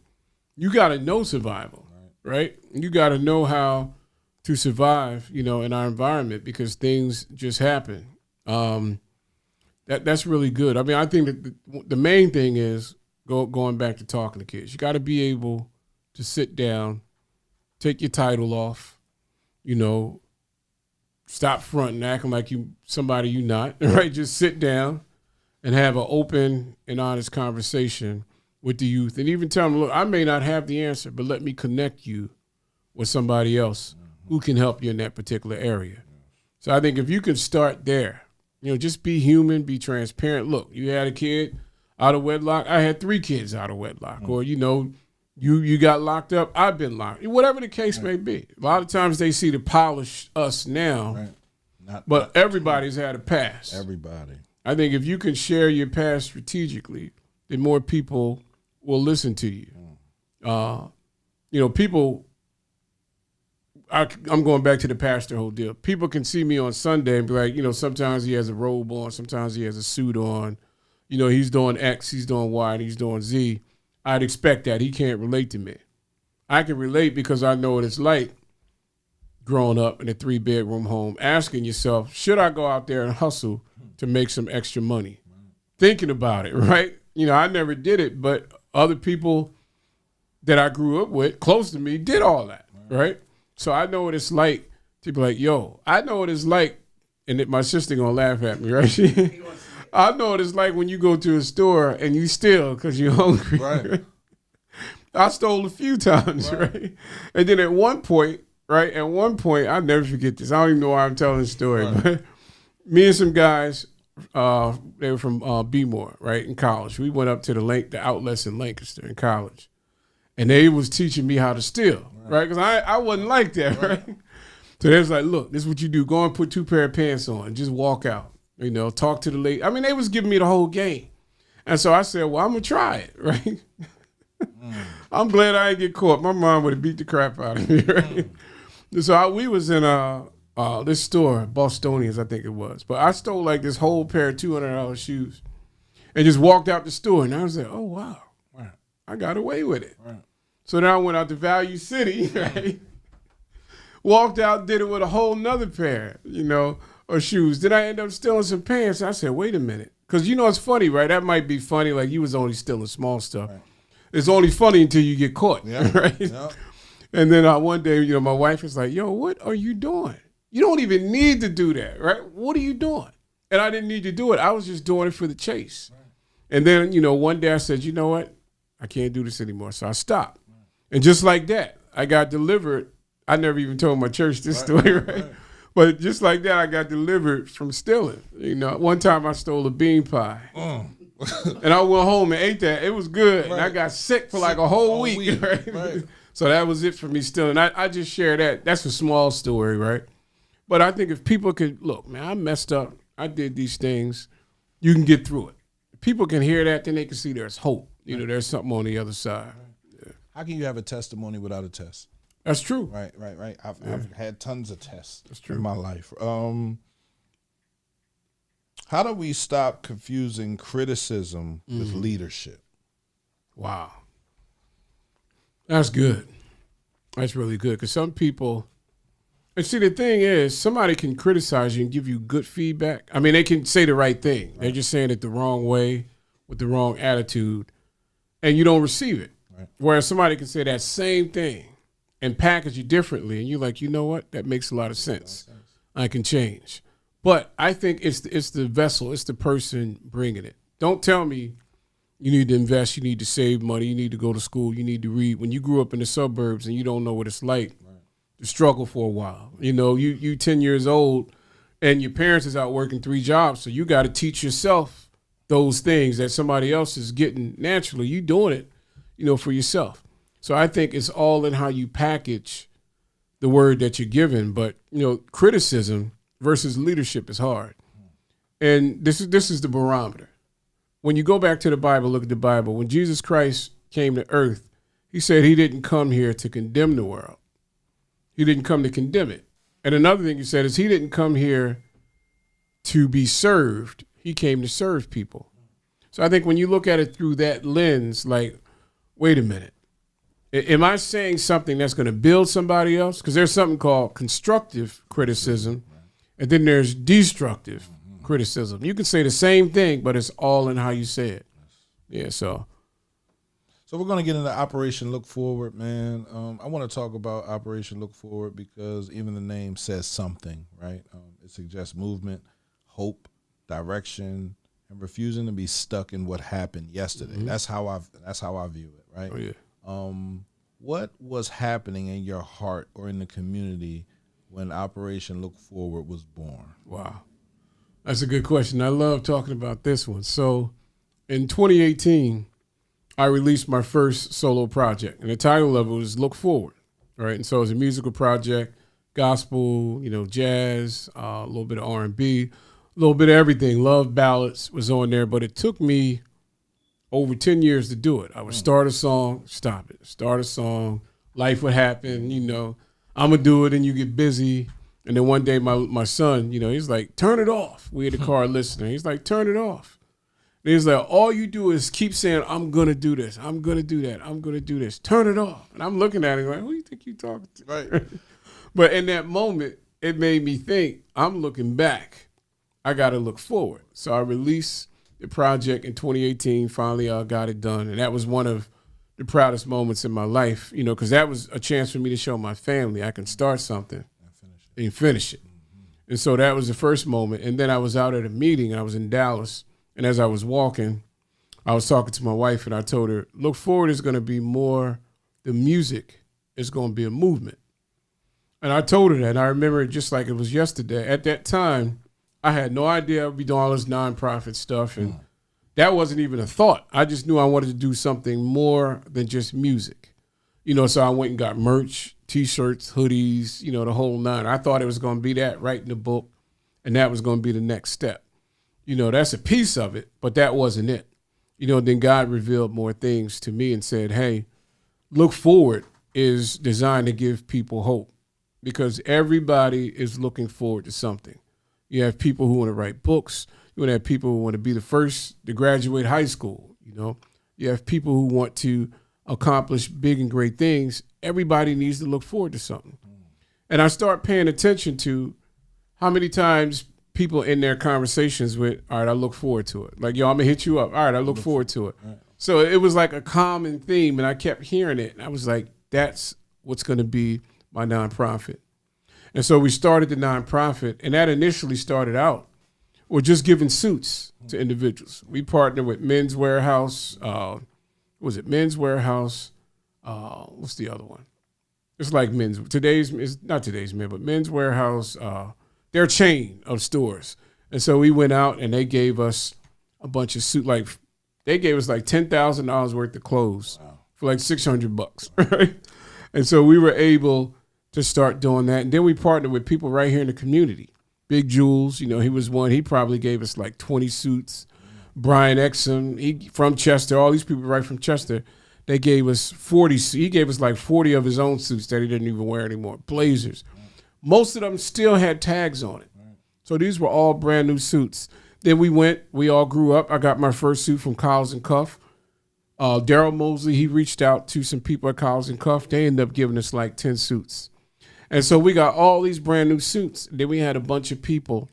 you got to know survival, right? You got to know how to survive, in our environment because things just happen. That's really good. I mean, I think that the main thing is going back to talking to kids. You got to be able to sit down, take your title off, stop fronting, acting like you somebody you not, right? Just sit down and have an open and honest conversation with the youth, and even tell them, look, I may not have the answer, but let me connect you with somebody else who can help you in that particular area. So I think if you can start there, just be human, be transparent. Look, you had a kid out of wedlock. I had 3 kids out of wedlock. Or, you got locked up. I've been locked. Whatever the case may be. A lot of times they see the polished us now, but everybody's had a past. Everybody. I think if you can share your past strategically, then more people will listen to you. People, I'm going back to the pastor whole deal. People can see me on Sunday and be like, sometimes he has a robe on, sometimes he has a suit on. He's doing X, he's doing Y, and he's doing Z. I'd expect that. He can't relate to me. I can relate because I know what it's like growing up in a 3-bedroom home, asking yourself, should I go out there and hustle to make some extra money? Thinking about it, right? I never did it, but other people that I grew up with, close to me, did all that, right? So I know what it's like to be like, yo, I know what it's like, and my sister gonna laugh at me, right? I know what it's like when you go to a store and you steal because you're hungry. Right. I stole a few times, right? And then at one point, I'll never forget this. I don't even know why I'm telling this story, but me and some guys, they were from Bmore, right, in college. We went up to the outlets in Lancaster in college, and they was teaching me how to steal, right? Because I wasn't like that, right? So they was like, look, this is what you do. Go and put 2 pair of pants on and just walk out, talk to the lady. I mean, they was giving me the whole game. And so I said, well, I'm going to try it, right? I'm glad I didn't get caught. My mom would have beat the crap out of me, right? So we was in this store, Bostonians, I think it was. But I stole like this whole pair of $200 shoes and just walked out the store. And I was like, oh, wow, I got away with it. Right. So then I went out to Value City, right? Walked out, did it with a whole nother pair, of shoes. Then I ended up stealing some pants. I said, wait a minute. Because it's funny, right? That might be funny, like you was only stealing small stuff. Right. It's only funny until you get caught, right? Yep. And then one day, my wife was like, yo, what are you doing? You don't even need to do that, right? What are you doing? And I didn't need to do it. I was just doing it for the chase. Right. And then, one day I said, you know what? I can't do this anymore. So I stopped. Right. And just like that, I got delivered. I never even told my church this story, right? But just like that, I got delivered from stealing. One time I stole a bean pie. And I went home and ate that. It was good. Right. And I got sick for like a whole week. Right? So that was it for me stealing. I just share that. That's a small story, right? But I think if people could, look, man, I messed up. I did these things. You can get through it. If people can hear that, then they can see there's hope. There's something on the other side. Yeah. How can you have a testimony without a test? That's true. Right. I've had tons of tests. That's true. In my life. How do we stop confusing criticism with leadership? Wow. That's good. That's really good. Because some people, and see, the thing is, somebody can criticize you and give you good feedback. I mean, they can say the right thing. Right. They're just saying it the wrong way with the wrong attitude, and you don't receive it. Right. Whereas somebody can say that same thing and package it differently, and you're like, you know what? That makes a lot of sense. I can change. But I think it's the vessel, it's the person bringing it. Don't tell me you need to invest, you need to save money, you need to go to school, you need to read. When you grew up in the suburbs and you don't know what it's like to struggle for a while. You 10 years old and your parents is out working 3 jobs, so you got to teach yourself those things that somebody else is getting naturally. You doing it, for yourself. So I think it's all in how you package the word that you're given. But, criticism versus leadership is hard. And this is the barometer. When you go back to the Bible, look at the Bible. When Jesus Christ came to earth, he said he didn't come here to condemn the world. He didn't come to condemn it. And another thing he said is he didn't come here to be served. He came to serve people. So I think when you look at it through that lens, like, wait a minute. Am I saying something that's going to build somebody else? Because there's something called constructive criticism, and then there's destructive criticism. You can say the same thing, but it's all in how you say it. Yeah, so we're going to get into Operation Look Forward, man. I want to talk about Operation Look Forward because even the name says something, right? It suggests movement, hope, direction, and refusing to be stuck in what happened yesterday. Mm-hmm. That's how I view it, right? Oh, yeah. What was happening in your heart or in the community when Operation Look Forward was born? Wow. That's a good question. I love talking about this one. So in 2018, I released my first solo project, and the title of it was Look Forward, right? And so it was a musical project, gospel, jazz, a little bit of R&B, a little bit of everything. Love ballads was on there, but it took me over 10 years to do it. I would start a song, stop it. Start a song, life would happen, I'm going to do it, and you get busy. And then one day my son, he's like, turn it off. We had a car listening. He's like, turn it off. And he's like, all you do is keep saying, I'm going to do this. I'm going to do that. I'm going to do this. Turn it off. And I'm looking at him like, who do you think you're talking to? Right. But in that moment, it made me think, I'm looking back. I got to look forward. So I released the project in 2018. Finally, I got it done. And that was one of the proudest moments in my life, because that was a chance for me to show my family I can start something and finish it. Mm-hmm. And so that was the first moment. And then I was out at a meeting, and I was in Dallas. And as I was walking, I was talking to my wife, and I told her, Look Forward is going to be more the music. It's going to be a movement. And I told her that, and I remember it just like it was yesterday. At that time, I had no idea I would be doing all this nonprofit stuff, and that wasn't even a thought. I just knew I wanted to do something more than just music. So I went and got merch, T-shirts, hoodies, the whole nine. I thought it was going to be that, writing the book, and that was going to be the next step. That's a piece of it, but that wasn't it. Then God revealed more things to me and said, hey, Look Forward is designed to give people hope because everybody is looking forward to something. You have people who want to write books. You want to have people who want to be the first to graduate high school. You have people who want to accomplish big and great things. Everybody needs to look forward to something. And I start paying attention to how many times people in their conversations with, all right, I look forward to it. Like, yo, I'm going to hit you up. All right, I look forward to it. Right. So it was like a common theme, and I kept hearing it. And I was like, that's what's going to be my nonprofit. And so we started the nonprofit, and that initially started out with just giving suits to individuals. We partnered with Men's Warehouse. Men's Warehouse? What's the other one? It's like Men's. It's not Today's Men, but Men's Warehouse. Their chain of stores. And so we went out and they gave us a bunch of suit, they gave us like $10,000 worth of clothes for like $600, right? And so we were able to start doing that. And then we partnered with people right here in the community. Big Jules, he was one. He probably gave us like 20 suits. Brian Exum, he from Chester, all these people right from Chester, they gave us 40. He gave us like 40 of his own suits that he didn't even wear anymore, blazers. Most of them still had tags on it. So these were all brand new suits. Then we all grew up. I got my first suit from Collars and Cuff. Daryl Mosley, he reached out to some people at Collars and Cuff. They ended up giving us like 10 suits. And so we got all these brand new suits. Then we had a bunch of people.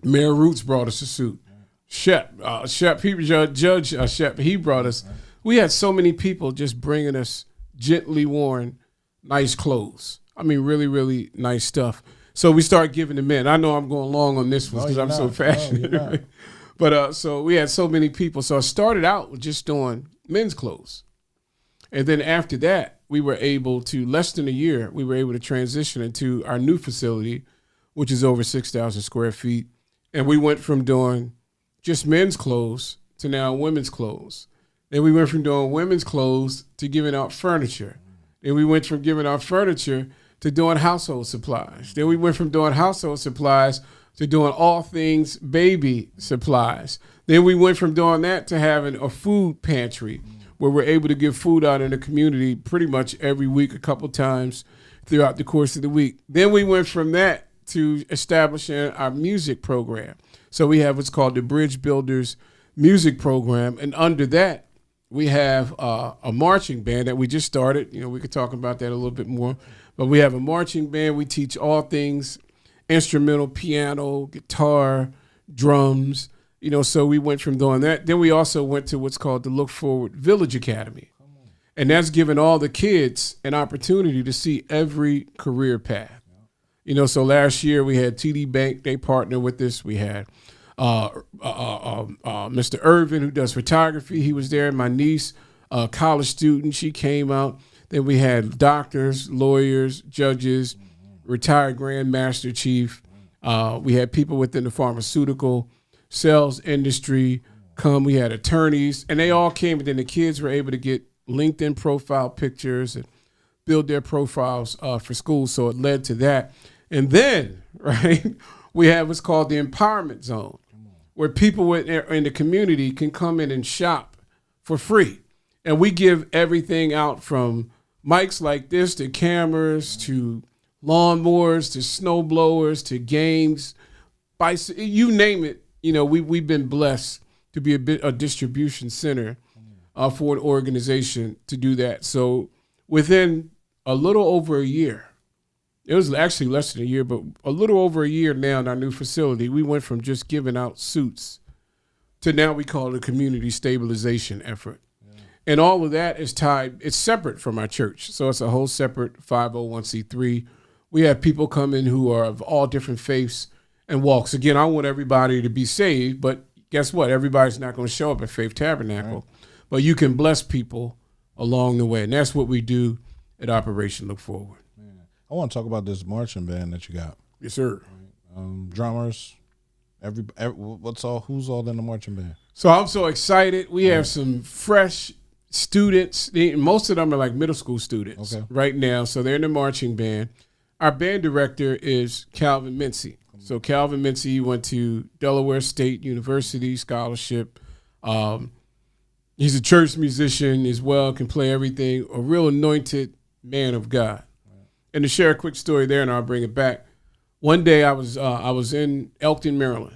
Mayor Roots brought us a suit. Shep, Judge Shep, he brought us. We had so many people just bringing us gently worn, nice clothes. I mean, really, really nice stuff. So we started giving them in. I know I'm going long on this one because I'm so passionate. No, but so we had so many people. So I started out with just doing men's clothes. And then after that, we were able to, less than a year, we were able to transition into our new facility, which is over 6,000 square feet. And we went from doing just men's clothes to now women's clothes. Then we went from doing women's clothes to giving out furniture. Then we went from giving out furniture to doing household supplies. Then we went from doing household supplies to doing all things baby supplies. Then we went from doing that to having a food pantry where we're able to give food out in the community pretty much every week, a couple times throughout the course of the week. Then we went from that to establishing our music program. So we have what's called the Bridge Builders Music Program. And under that, we have a marching band that we just started. We could talk about that a little bit more. But we have a marching band. We teach all things instrumental, piano, guitar, drums. So we went from doing that. Then we also went to what's called the Look Forward Village Academy. And that's given all the kids an opportunity to see every career path. So last year we had TD Bank, they partnered with us. We had Mr. Irvin, who does photography. He was there. My niece, college student, she came out. Then we had doctors, lawyers, judges, retired Grand Master Chief. We had people within the pharmaceutical sales industry come. We had attorneys, and they all came, and then the kids were able to get LinkedIn profile pictures and build their profiles for school. So it led to that. And then, right, we have what's called the Empowerment Zone, where people in the community can come in and shop for free. And we give everything out from mics like this to cameras to lawnmowers to snow blowers to games, you name it. We've been blessed to be a distribution center for an organization to do that. So within a little over a year, it was actually less than a year, but a little over a year now in our new facility, we went from just giving out suits to now we call it a community stabilization effort. Yeah. And all of that is tied, it's separate from our church. So it's a whole separate 501c3. We have people come in who are of all different faiths and walks. Again, I want everybody to be saved, but guess what? Everybody's not going to show up at Faith Tabernacle. Right. But you can bless people along the way. And that's what we do at Operation Look Forward. I want to talk about this marching band that you got. Yes, sir. Drummers, who's all in the marching band? So I'm so excited. We have some fresh students. Most of them are like middle school students right now. So they're in the marching band. Our band director is Calvin Mincy. So Calvin Mincy went to Delaware State University scholarship. He's a church musician as well, can play everything, a real anointed man of God. And to share a quick story there, and I'll bring it back. One day I was in Elkton, Maryland,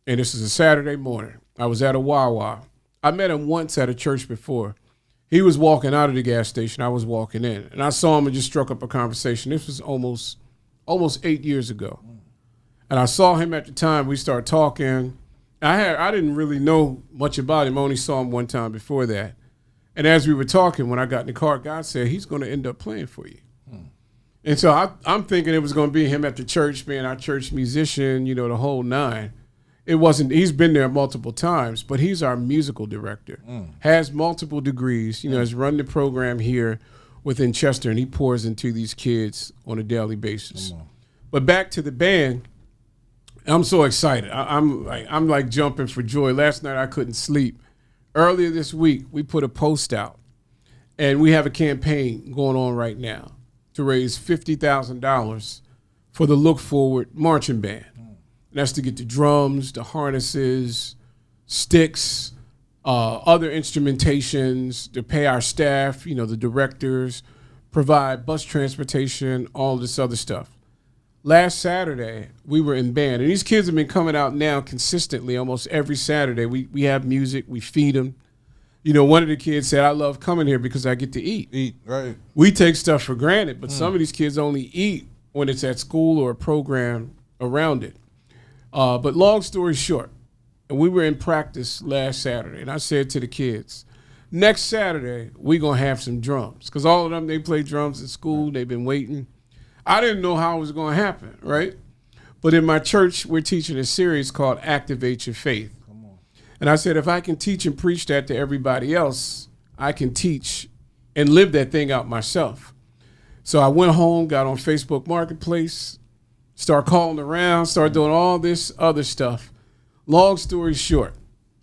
and this is a Saturday morning. I was at a Wawa. I met him once at a church before. He was walking out of the gas station. I was walking in, and I saw him and just struck up a conversation. This was almost 8 years ago, and I saw him at the time. We started talking. I didn't really know much about him. I only saw him one time before that, and as we were talking, when I got in the car, God said he's going to end up playing for you. And so I'm thinking it was going to be him at the church, being our church musician, the whole nine. It wasn't. He's been there multiple times, but he's our musical director, has multiple degrees, has run the program here within Chester, and he pours into these kids on a daily basis. But back to the band, I'm so excited. I'm like jumping for joy. Last night I couldn't sleep. Earlier this week, we put a post out, and we have a campaign going on right now to raise $50,000 for the Look Forward Marching Band. And that's to get the drums, the harnesses, sticks, other instrumentations, to pay our staff, the directors, provide bus transportation, all this other stuff. Last Saturday, we were in band, and these kids have been coming out now consistently almost every Saturday. We have music, we feed them. One of the kids said, I love coming here because I get to eat. Eat, right. We take stuff for granted, but some of these kids only eat when it's at school or a program around it. But long story short, and we were in practice last Saturday, and I said to the kids, next Saturday, we're going to have some drums. Because all of them, they play drums at school. They've been waiting. I didn't know how it was going to happen, right? But in my church, we're teaching a series called Activate Your Faith. And I said, if I can teach and preach that to everybody else, I can teach and live that thing out myself. So I went home, got on Facebook Marketplace, started calling around, started doing all this other stuff. Long story short,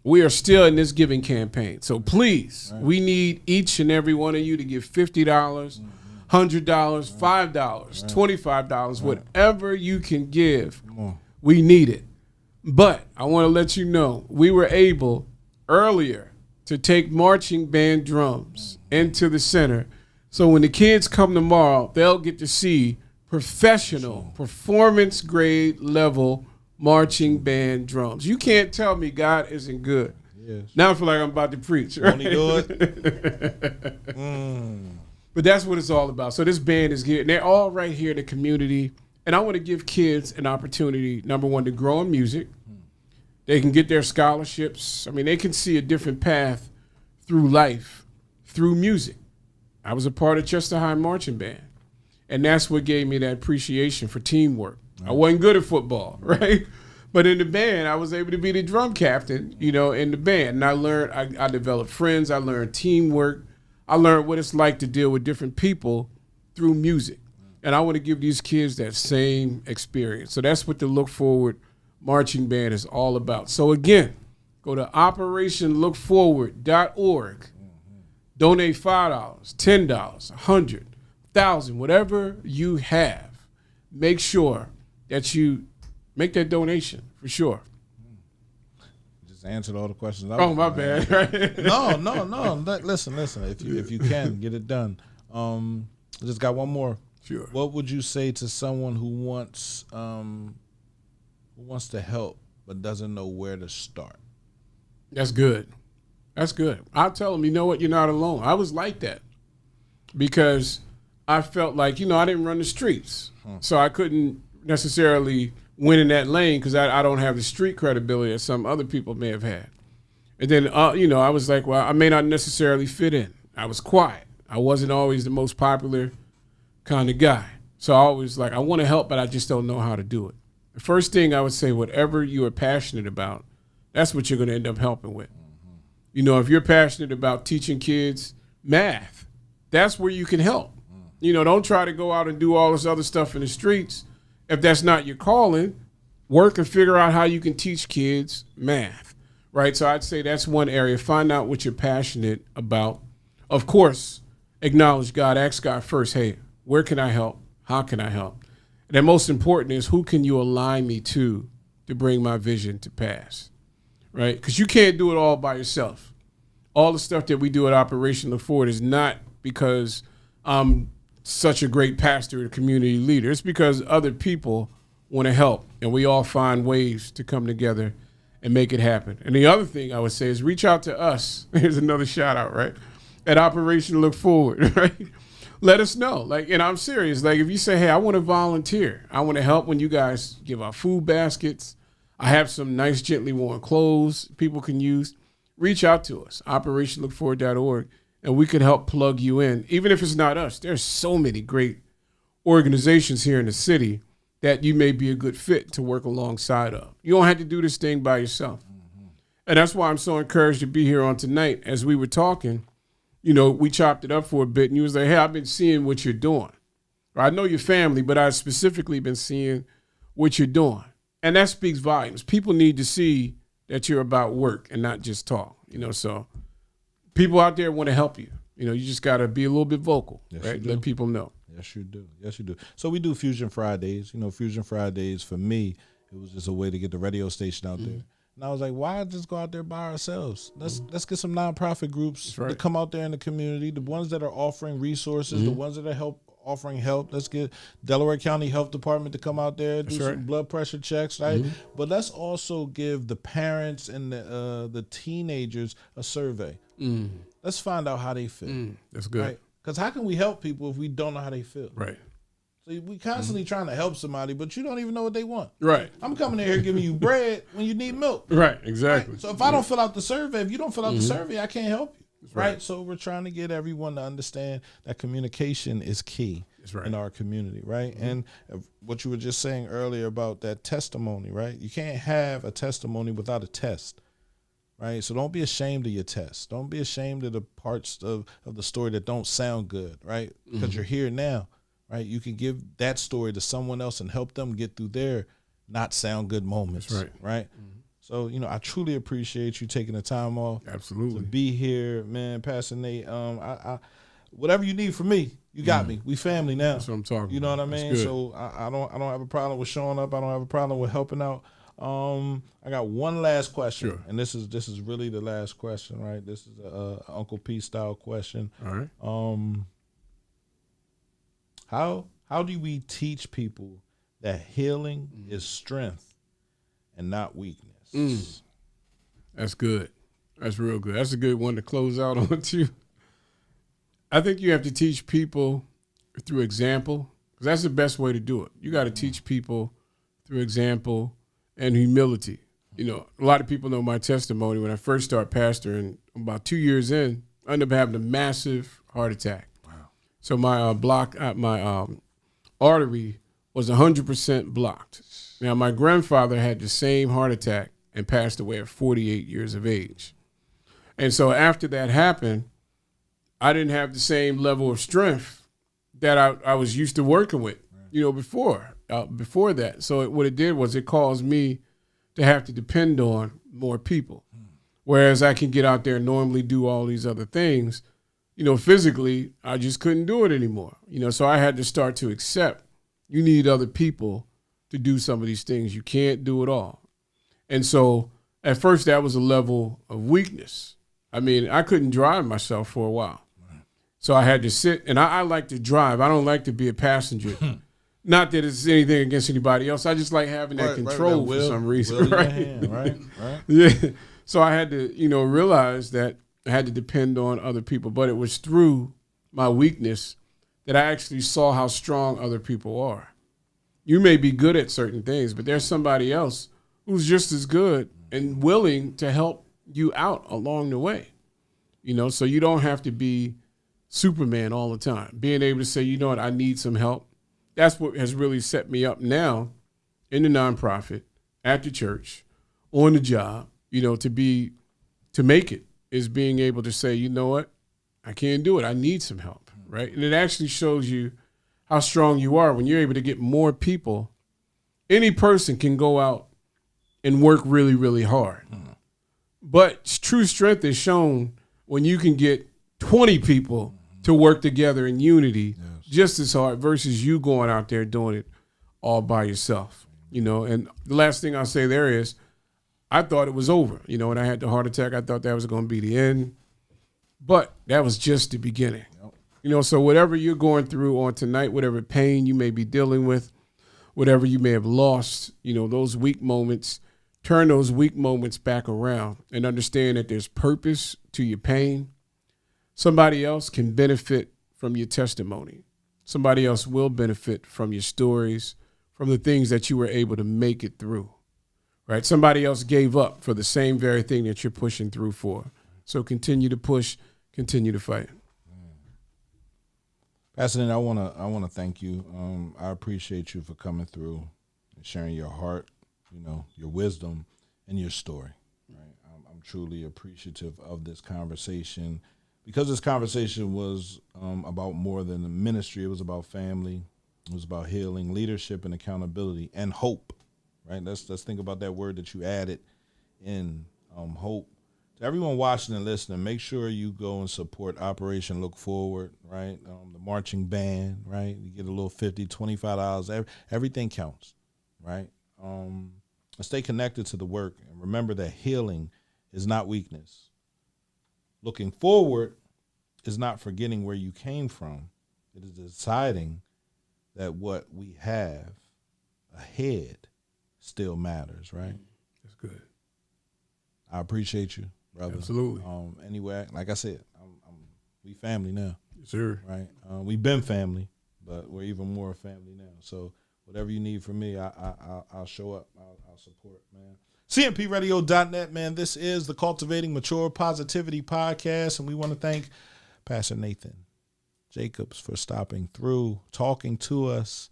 we are still in this giving campaign. So please, we need each and every one of you to give $50, $100, $5, $25, whatever you can give. We need it. But I want to let you know, we were able earlier to take marching band drums into the center. So when the kids come tomorrow, they'll get to see professional, performance grade level marching band drums. You can't tell me God isn't good. Yes. Now I feel like I'm about to preach. Right? Won't he do it? But that's what it's all about. So this band is here, and they're all right here in the community. And I want to give kids an opportunity, number one, to grow in music, They can get their scholarships. I mean, they can see a different path through life, through music. I was a part of Chester High Marching Band, and that's what gave me that appreciation for teamwork. I wasn't good at football, right? But in the band, I was able to be the drum captain, in the band. And I learned, I developed friends. I learned teamwork. I learned what it's like to deal with different people through music. And I want to give these kids that same experience. So that's what the Look Forward Marching Band is all about. So again, go to operationlookforward.org. Donate $5, $10, $100, $1,000, whatever you have. Make sure that you make that donation for sure. Just answered all the questions. Oh, my bad. Right? No. Listen. If you can get it done. I just got one more. Sure. What would you say to someone who wants to help but doesn't know where to start? That's good. That's good. I'll tell them, you know what, you're not alone. I was like that because I felt like, I didn't run the streets. So I couldn't necessarily win in that lane because I don't have the street credibility that some other people may have had. And then, I was like, well, I may not necessarily fit in. I was quiet. I wasn't always the most popular kind of guy. So I always I want to help, but I just don't know how to do it. The first thing I would say, whatever you are passionate about, that's what you're going to end up helping with. If you're passionate about teaching kids math, that's where you can help. Don't try to go out and do all this other stuff in the streets. If that's not your calling, work and figure out how you can teach kids math, right? So I'd say that's one area. Find out what you're passionate about. Of course, acknowledge God. Ask God first, hey, where can I help? How can I help? And then most important is who can you align me to bring my vision to pass? Right? Because you can't do it all by yourself. All the stuff that we do at Operation Look Forward is not because I'm such a great pastor and community leader. It's because other people want to help, and we all find ways to come together and make it happen. And the other thing I would say is reach out to us. Here's another shout out, right? At Operation Look Forward, right? Let us know. And I'm serious. If you say, hey, I want to volunteer. I want to help when you guys give out food baskets. I have some nice, gently worn clothes people can use. Reach out to us, operationlookforward.org, and we can help plug you in. Even if it's not us, there's so many great organizations here in the city that you may be a good fit to work alongside of. You don't have to do this thing by yourself. And that's why I'm so encouraged to be here on tonight. As we were talking, we chopped it up for a bit, and you was like, hey, I've been seeing what you're doing. Or I know your family, but I've specifically been seeing what you're doing. And that speaks volumes. People need to see that you're about work and not just talk, so people out there want to help you. You just got to be a little bit vocal, yes, right? Let people know. Yes, you do. So we do Fusion Fridays. Fusion Fridays for me, it was just a way to get the radio station out there. And I was like, why just go out there by ourselves? Let's get some nonprofit groups to come out there in the community, the ones that are offering resources, the ones that are offering help. Let's get Delaware County Health Department to come out there, do some blood pressure checks, right? But let's also give the parents and the teenagers a survey. Let's find out how they feel. That's good. Right? Because how can we help people if we don't know how they feel? Right. So we constantly trying to help somebody, but you don't even know what they want. Right. I'm coming in here giving you bread when you need milk. Right, exactly. Right? So if I don't fill out the survey, if you don't fill out the survey, I can't help you. Right. So we're trying to get everyone to understand that communication is key in our community, right? And what you were just saying earlier about that testimony, right? You can't have a testimony without a test, right? So don't be ashamed of your test. Don't be ashamed of the parts of the story that don't sound good, right? Because you're here now, right? You can give that story to someone else and help them get through their not sound good moments, right? So, I truly appreciate you taking the time off. Absolutely. To be here, man. Pastor Nate, whatever you need from me, you got me. We family now. That's what I'm talking about. You know what I mean? So I don't have a problem with showing up. I don't have a problem with helping out. I got one last question, and this is really the last question, right? This is a Uncle P style question. All right. How do we teach people that healing is strength and not weakness? That's good. That's real good. That's a good one to close out on too. I think you have to teach people through example, because that's the best way to do it. You got to teach people through example and humility. You know, a lot of people know my testimony. When I first started pastoring, about 2 years in, I ended up having a massive heart attack. Wow. So my my artery was 100% blocked. Now, my grandfather had the same heart attack and passed away at 48 years of age. And so after that happened, I didn't have the same level of strength that I was used to working with, you know, before that. So what it did was it caused me to have to depend on more people. Whereas I can get out there and normally do all these other things, you know, physically, I just couldn't do it anymore. You know, so I had to start to accept you need other people to do some of these things. You can't do it all. And so at first that was a level of weakness. I mean, I couldn't drive myself for a while. So I had to sit, and I like to drive. I don't like to be a passenger. Not that it's anything against anybody else. I just like having that control for some reason. Right. Yeah. So I had to, you know, realize that I had to depend on other people. But it was through my weakness that I actually saw how strong other people are. You may be good at certain things, but there's somebody else who's just as good and willing to help you out along the way. You know, so you don't have to be Superman all the time. Being able to say, you know what, I need some help. That's what has really set me up now in the nonprofit, at the church, on the job, you know, to make it is being able to say, you know what, I can't do it. I need some help, right? And it actually shows you how strong you are when you're able to get more people. Any person can go out and work really, really hard. But true strength is shown when you can get 20 people to work together in unity just as hard versus you going out there doing it all by yourself, you know. And the last thing I'll say there is I thought it was over. You know, when I had the heart attack, I thought that was going to be the end. But that was just the beginning. You know, so whatever you're going through on tonight, whatever pain you may be dealing with, whatever you may have lost, you know, those weak moments, turn those weak moments back around and understand that there's purpose to your pain. Somebody else can benefit from your testimony. Somebody else will benefit from your stories, from the things that you were able to make it through, right? Somebody else gave up for the same very thing that you're pushing through for. So continue to push, continue to fight. Pastor Nate, I wanna thank you. I appreciate you for coming through and sharing your heart, you know, your wisdom and your story. Right? I'm truly appreciative of this conversation. Because this conversation was about more than the ministry, it was about family, it was about healing, leadership, and accountability, and hope. Right? Let's think about that word that you added in, hope. To everyone watching and listening, make sure you go and support Operation Look Forward. Right? The marching band. Right? You get a little $50, $25. Everything counts. Right? And stay connected to the work, and remember that healing is not weakness. Looking forward is not forgetting where you came from. It is deciding that what we have ahead still matters, right? That's good. I appreciate you, brother. Absolutely. Anyway, like I said, we family now. Yes, sir. Right? We've been family, but we're even more family now. So whatever you need from me, I'll show up. I'll support, man. CMPRadio.net, man. This is the Cultivating Mature Positivity podcast, and we want to thank Pastor Nathan Jacobs for stopping through, talking to us,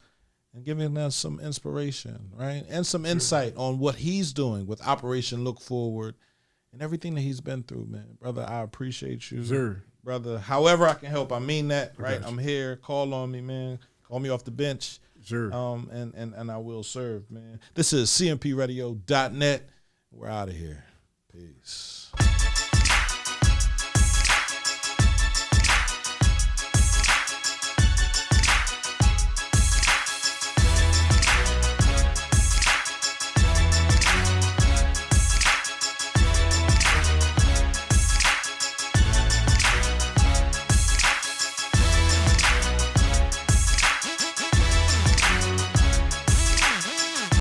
and giving us some inspiration, right? And some insight on what he's doing with Operation Look Forward and everything that he's been through, man. Brother, I appreciate you. Sir. Brother, however I can help, I mean that, right? I'm here. Call on me, man. Call me off the bench. Sure. And I will serve, man. This is CMPRadio.net. We're out of here. Peace.